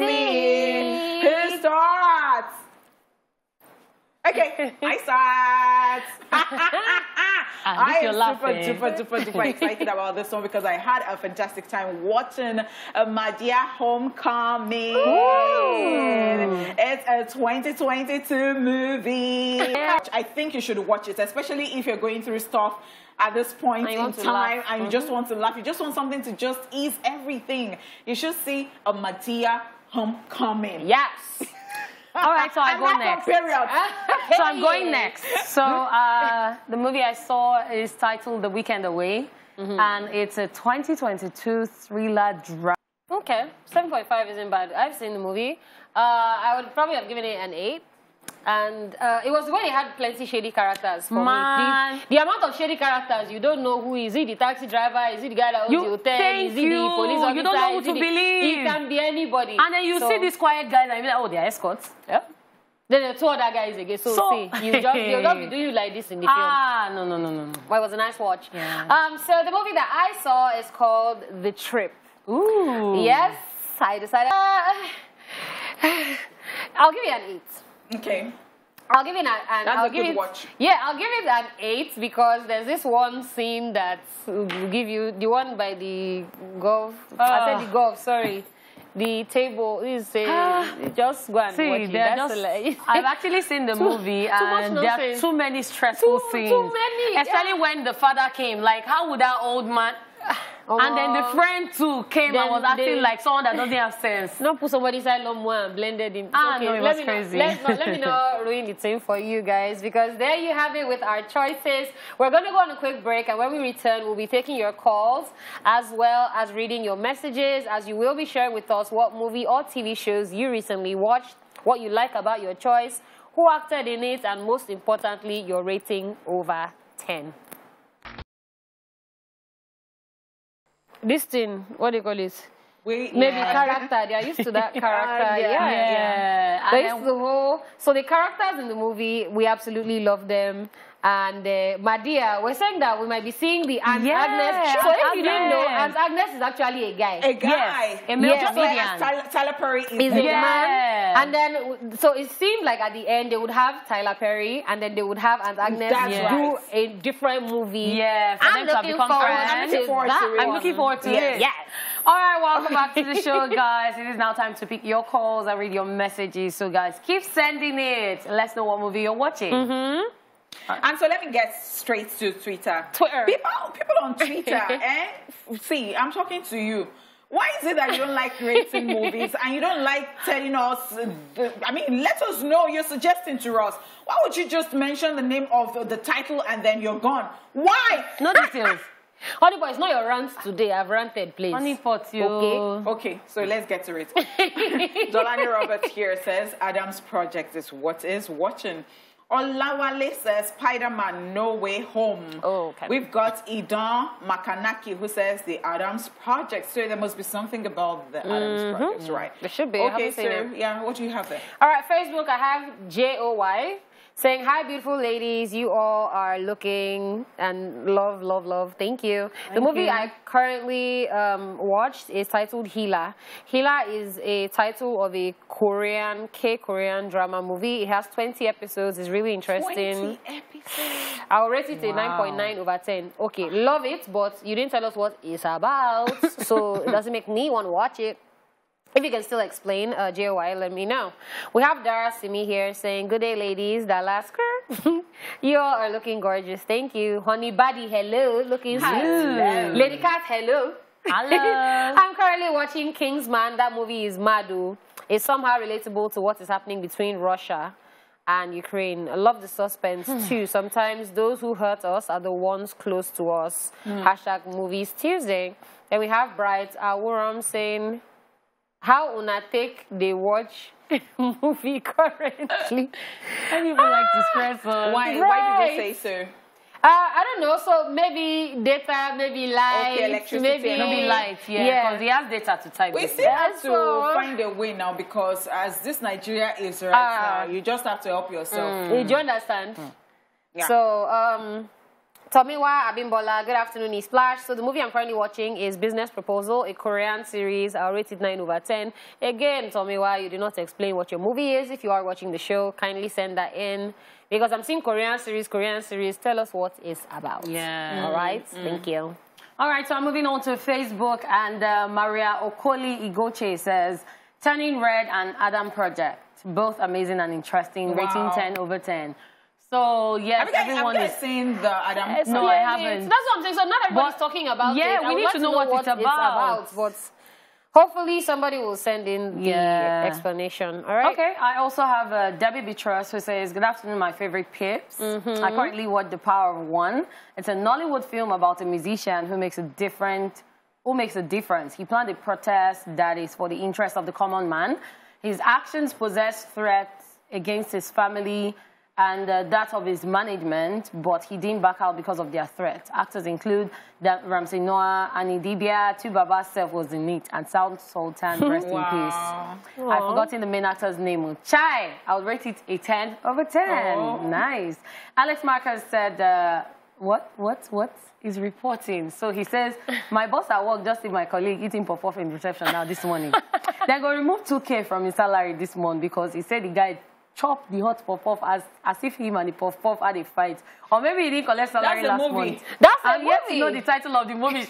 Who starts? Okay, I start. I am super excited about this one because I had a fantastic time watching My Dear Homecoming. Ooh. It's a 2022 movie. I think you should watch it, especially if you're going through stuff at this point in time and you just want to laugh. You just want something to just ease everything. You should see a My Dear Homecoming. Yes. All right, so I go next. So I'm going next. So the movie I saw is titled The Weekend Away, and it's a 2022 thriller drama. Okay, 7.5 isn't bad. I've seen the movie. I would probably have given it an 8. And it was when it had plenty shady characters for me. The amount of shady characters, you don't know who is it, the taxi driver, is it the guy that owns the hotel, is it the police officer, you don't know who to believe. It can be anybody. And then you see these quiet guys and you're like, oh, they're escorts. Yeah. Then the two other guys again. So see, they'll just be doing like this in the film. No. Well, it was a nice watch. Yeah. So the movie that I saw is called The Trip. Ooh. Yes, I decided. I'll give you an 8. Okay. I'll give it I'll give it watch. Yeah, I'll give it an 8 because there's this one scene that will give you the one by the golf. I said the golf, sorry. The table is just go and watch it. I've actually seen the movie and there are too many stressful scenes. Too many. Especially when the father came. Like, how would that old man... And then the friend too came and was acting like someone that doesn't have sense. Not put somebody inside Lomwa and blended in. Okay, no, it was crazy. Let me not ruin the thing for you guys, because there you have it with our choices. We're going to go on a quick break, and when we return, we'll be taking your calls as well as reading your messages, as you will be sharing with us what movie or TV shows you recently watched, what you like about your choice, who acted in it, and most importantly, your rating over 10. This thing, what do you call it? Maybe character. They are used to that character. Yeah. They used to so the characters in the movie, we absolutely love them. And Madia, we're saying that we might be seeing the Aunt Agnes. So if you didn't know, Aunt Agnes is actually a guy. A guy. Yes. A male comedian. Tyler Perry is a man. And then, so it seemed like at the end, they would have Tyler Perry, and then they would have Aunt Agnes do a different movie. Yeah, for them to have become friends. I'm looking forward to it. Yes. All right, welcome back to the show, guys. It is now time to pick your calls and read your messages. So, guys, keep sending it. Let's know what movie you're watching. And so let me get straight to Twitter. People on Twitter, see, I'm talking to you. Why is it that you don't like creating movies and you don't like telling us, I mean, let us know you're suggesting to us. Why would you just mention the name of the title and then you're gone? Why? No details. Honey boy, it's not your rant today. I've ranted, please. Honey pot, you. Okay, so let's get to it. Dolani Robert here says, Adam's Project is what is watching. Olawale says, Spider-Man No Way Home. Oh, okay. We've got Idan Makanaki who says The Adams Project. So there must be something about The Adams Project, right? There should be. Okay, so yeah, what do you have there? All right, Facebook, I have JOY saying, hi, beautiful ladies. You all are looking and love, love, love. Thank you. The movie I currently watched is titled Hila. Hila is a title of a K-Korean drama movie. It has 20 episodes. It's really interesting. 20 episodes? I'll rate it a 9.9 over 10. Okay, love it, but you didn't tell us what it's about. So it doesn't make me want to watch it. If you can still explain, JOY, let me know. We have Dara Simi here saying, good day, ladies. Dalasker. You all are looking gorgeous. Thank you. Honey Buddy, hello. Looking sweet. Lady Cat, hello. Hello. I'm currently watching Kingsman. That movie is Madu. It's somehow relatable to what is happening between Russia and Ukraine. I love the suspense, too. Sometimes those who hurt us are the ones close to us. Hashtag Movies Tuesday. Then we have Bright Awuram saying, how una take they watch movie currently? I didn't even like to stress on. Why did you say so? I don't know. So maybe data, maybe light, maybe light. Yeah, because he has data to type. We still have to find a way now, because as this Nigeria is right now, you just have to help yourself. Do you understand? Yeah. So Tomiwa Abimbola, good afternoon, Splash. So the movie I'm currently watching is Business Proposal, a Korean series. I'll rate it 9 over 10. Again, Tomiwa, you did not explain what your movie is. If you are watching the show, kindly send that in. Because I'm seeing Korean series. Tell us what it's about. Yeah. All right? Thank you. All right, so I'm moving on to Facebook, and Maria Okoli Igoche says, Turning Red and Adam Project, both amazing and interesting, rating 10 over 10. So, yes, everyone is saying the Adam. No, I haven't. That's what I'm saying. So not everybody's talking about it. Yeah, we need to know what it's about. But hopefully somebody will send in the explanation. All right? Okay. I also have Debbie Beatrice who says, good afternoon, my favorite peeps. I currently watch The Power of One. It's a Nollywood film about a musician who makes a difference. He planned a protest that is for the interest of the common man. His actions possess threats against his family and that of his management, but he didn't back out because of their threat. Actors include Ramsey Noah, Annie Dibia, Tubaba Self was in it, and Sound Sultan, rest in peace. I've forgotten the main actor's name. Chai, I would rate it a 10 over 10. Nice. Alex Marcus said, what is reporting? So he says, my boss at work just see my colleague eating puff-puff in reception now this morning. They're going to remove 2K from his salary this month because he said the guy chopped the hot puff-puff as if him and the puff-puff had a fight. Or maybe he didn't collect salary last month. That's a movie. I'm yet to know the title of the movie.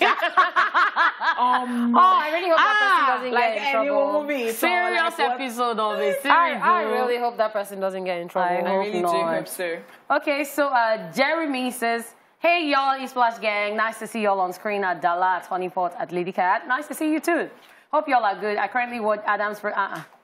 I really hope that person doesn't get in trouble. Serious episode of it. I really hope that person doesn't get in trouble. I really do hope so. Okay, so Jeremy says, Hey, y'all, East Splash Gang. Nice to see y'all on screen at Dala, at Honeypot, at Lady Cat. Nice to see you, too. Hope y'all are good. I currently watch Adam's...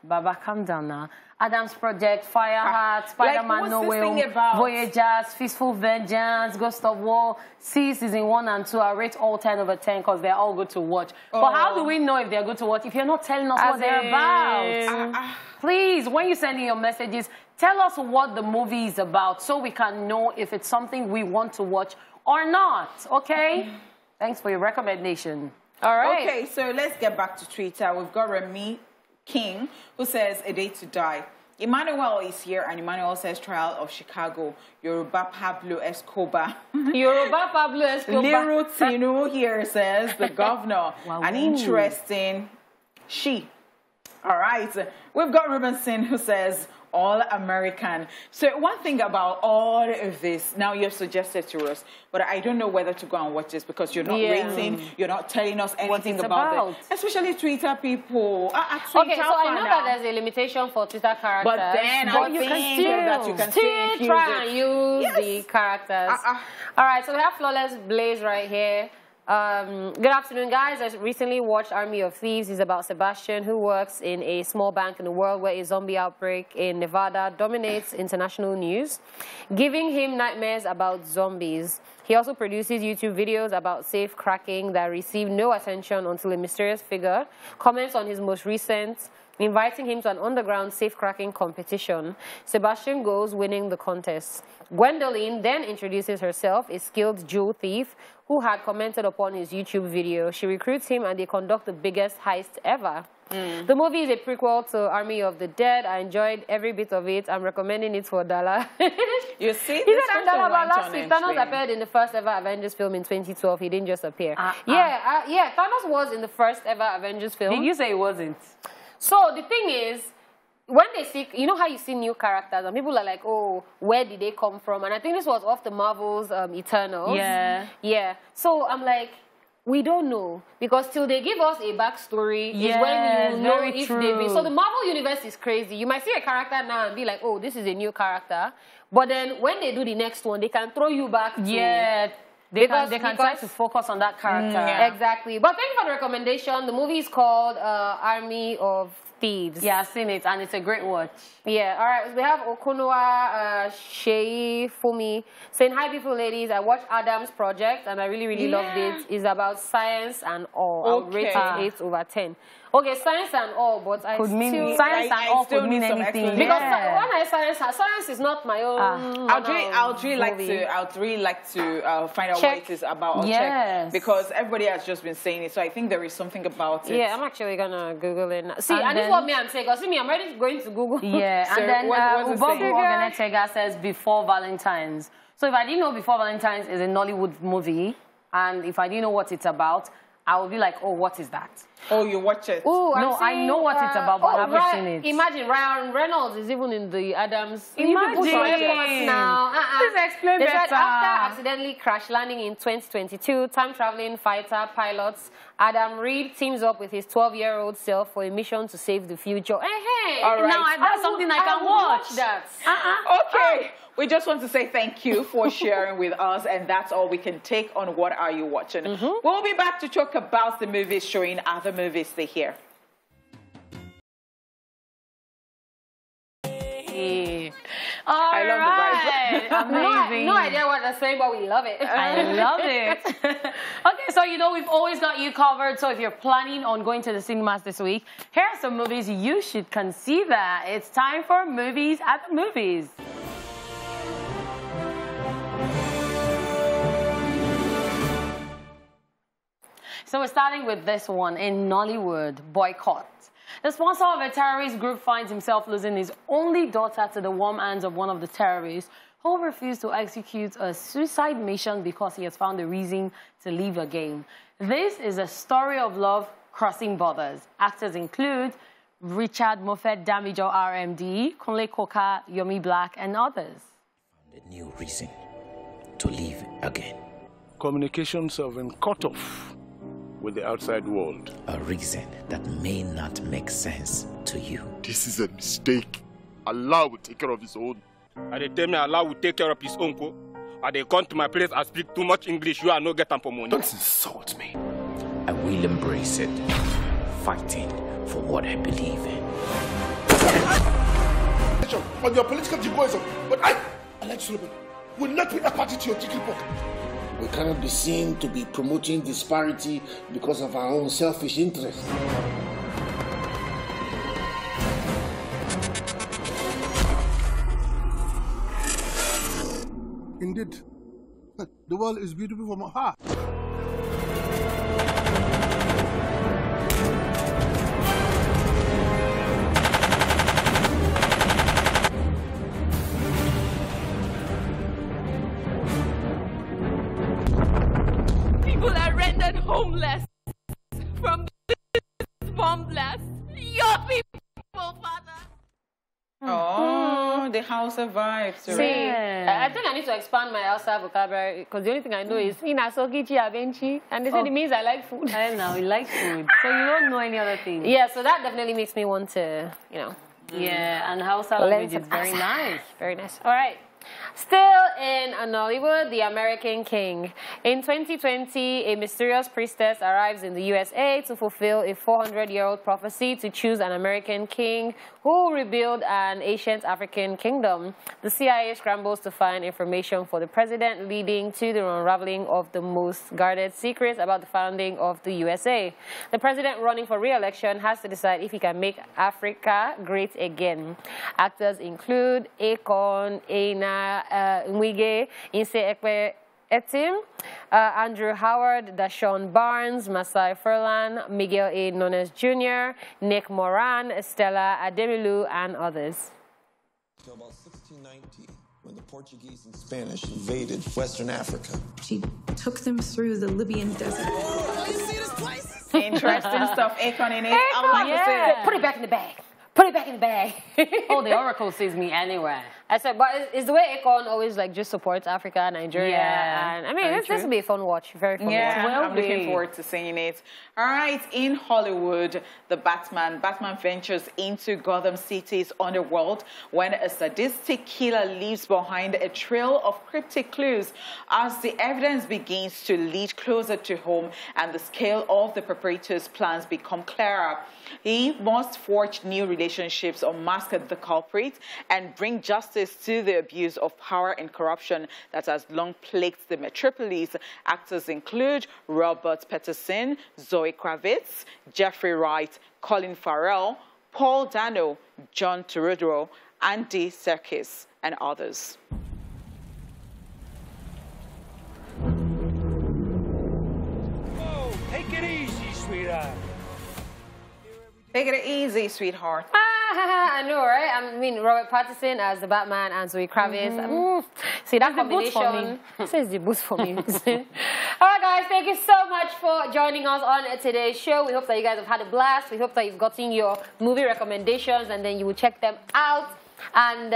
Baba, calm down now. Adam's Project, Fireheart, Spider-Man No Way Home, Voyagers, Fistful Vengeance, Ghost of War, Season 1 and 2. I rate all 10 over 10 because they're all good to watch. But how do we know if they're good to watch if you're not telling us what they're about? Please, when you send in your messages, tell us what the movie is about so we can know if it's something we want to watch or not, okay? Thanks for your recommendation. All right. Okay, so let's get back to Twitter. We've got Remy King, who says, "A Day to Die." Emmanuel is here, and Emmanuel says, "Trial of Chicago." Yoruba Pablo Escobar. Yoruba Pablo Escobar. Liru Tinu here says, "The Governor." An interesting she. All right. We've got Robinson, who says, "All American." So one thing about all of this, now you've suggested to us, but I don't know whether to go and watch this because you're not rating, you're not telling us anything about it. Especially Twitter people. Okay, so I know that there's a limitation for Twitter characters. But then you can still try and use the characters. All right, so we have Flawless Blaze right here. Good afternoon, guys. I recently watched Army of Thieves. It's about Sebastian, who works in a small bank in the world where a zombie outbreak in Nevada dominates international news, giving him nightmares about zombies. He also produces YouTube videos about safe cracking that receive no attention until a mysterious figure comments on his most recent, inviting him to an underground safe cracking competition. Sebastian goes, winning the contest. Gwendoline then introduces herself, a skilled jewel thief who had commented upon his YouTube video. She recruits him and they conduct the biggest heist ever. The movie is a prequel to Army of the Dead. I enjoyed every bit of it. I'm recommending it for Dala. You see, he said Dala about last week. Thanos appeared in the first ever Avengers film in 2012. He didn't just appear. Yeah, Thanos was in the first ever Avengers film. Did you say he wasn't? So the thing is, when they see, you know how you see new characters and people are like, oh, where did they come from? And I think this was off the Marvel's Eternals. Yeah. So I'm like, we don't know. Because till they give us a backstory is when you know if they've been. So the Marvel universe is crazy. You might see a character now and be like, oh, this is a new character. But then when they do the next one, they can throw you back to... They can try to focus on that character. Exactly. But thank you for the recommendation. The movie is called Army of Thieves. Yeah, I've seen it, and it's a great watch. Yeah, all right. We have Okunwa Shei Fumi saying, "Hi, beautiful ladies. I watched Adam's Project, and I really loved it. It's about science and all. I'll rate it 8 over 10. Okay, science and all, but I could still... mean science and all could mean anything. Because when I science is not my own... I'd really like to find out what it is about. Check, because everybody has just been saying it, so I think there is something about it. Yeah, I'm actually going to Google it now. See, and this is what me I'm saying. Because see me, I'm already going to Google. Yeah, so and then Ubobu Ogenetega says Before Valentine's. So if I didn't know Before Valentine's is a Nollywood movie, and if I didn't know what it's about, I would be like, oh, what is that? Oh, you watch it? Ooh, I know what it's about, but I haven't seen it. Imagine Ryan Reynolds is even in the Adams. Imagine. Now. Please explain better. Said after accidentally crash landing in 2022, time-traveling fighter pilots Adam Reed teams up with his 12-year-old self for a mission to save the future. Hey, all right. Now that's something I can watch. Okay. We just want to say thank you for sharing with us, and that's all we can take on What Are You Watching? We'll be back to talk about the movies showing other movies they hear. I love the vibe. Amazing. No idea what they're saying, but we love it. I love it. Okay, so you know we've always got you covered. So if you're planning on going to the cinemas this week, here are some movies you should consider. It's time for Movies at the Movies. So we're starting with this one in Nollywood, Boycott. The sponsor of a terrorist group finds himself losing his only daughter to the warm hands of one of the terrorists who refused to execute a suicide mission because he has found a reason to leave a game. This is a story of love crossing borders. Actors include Richard Moffat, Damijo RMD, Kunle Koka, Yomi Black, and others. A new reason to live again. Communications have been cut off with the outside world. A reason that may not make sense to you. This is a mistake. Allah will take care of his own. And they tell me Allah will take care of his own. or they come to my place and speak too much English, you are no get them for money. Don't insult me. I will embrace it, fighting for what I believe in. On your political egoism, but I, Alex Sullivan, will not put a party to your chicken pox. We cannot be seen to be promoting disparity because of our own selfish interests. Indeed, the world is beautiful from afar. People are rendered homeless from this bomb blast. Your people, Father. Oh, the house survived. See, I think I need to expand my Elsa vocabulary because the only thing I know is Inasokichi Abenchi, and they said it means I like food. I know, you like food. So you don't know any other thing. Yeah, so that definitely makes me want to, you know. Yeah, and Hausa language is very nice. Very nice. All right. Still in Nollywood, the American King. In 2020, a mysterious priestess arrives in the USA to fulfill a 400-year-old prophecy to choose an American king who will rebuild an ancient African kingdom. The CIA scrambles to find information for the president, leading to the unraveling of the most guarded secrets about the founding of the USA. The president running for re-election has to decide if he can make Africa great again. Actors include Akon, Aina, Nwige, Inse Ekwe Etim, Andrew Howard, Dashawn Barnes, Masai Furlan, Miguel A. Nunes Jr., Nick Moran, Stella Ademilu, and others. About 1690, when the Portuguese and Spanish invaded Western Africa. She took them through the Libyan desert. Interesting stuff. Akon in it. Yeah. Put it back in the bag. Put it back in the bag. Oh, the Oracle sees me anywhere. I said, but it's the way Akon always like just supports Africa, Nigeria. Yeah, and I mean, this will be a fun watch. Very fun watch. I'm looking forward to seeing it. All right, in Hollywood, the Batman ventures into Gotham City's underworld when a sadistic killer leaves behind a trail of cryptic clues as the evidence begins to lead closer to home and the scale of the perpetrator's plans become clearer. He must forge new relationships, unmask the culprit, and bring justice to the abuse of power and corruption that has long plagued the metropolis. Actors include Robert Pattinson, Zoe Kravitz, Jeffrey Wright, Colin Farrell, Paul Dano, John Turturro, Andy Serkis, and others. Whoa, take it easy, sweetheart. Take it easy, sweetheart. I know, right? I mean, Robert Pattinson as the Batman and Zoe Kravitz. See, that combination says the boost for me. All right, guys, thank you so much for joining us on today's show. We hope that you guys have had a blast. We hope that you've gotten your movie recommendations and then you will check them out. And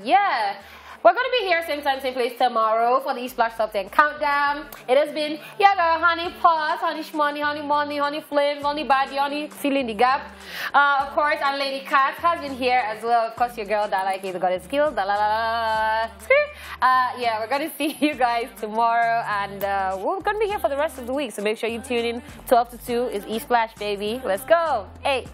yeah. We're going to be here same time, same place tomorrow for the Splash Top 10 Countdown. It has been your girl, Honey Paws, Honey Shmoney, Honey Money, Honey Flames, Honey Body, Honey Filling the Gap. Of course, and Lady Cat has been here as well. Of course, your girl, Dalai K, the Goddess Skills. Yeah, we're going to see you guys tomorrow. And we're going to be here for the rest of the week. So make sure you tune in. 12 to 2 is Splash, baby. Let's go. Hey.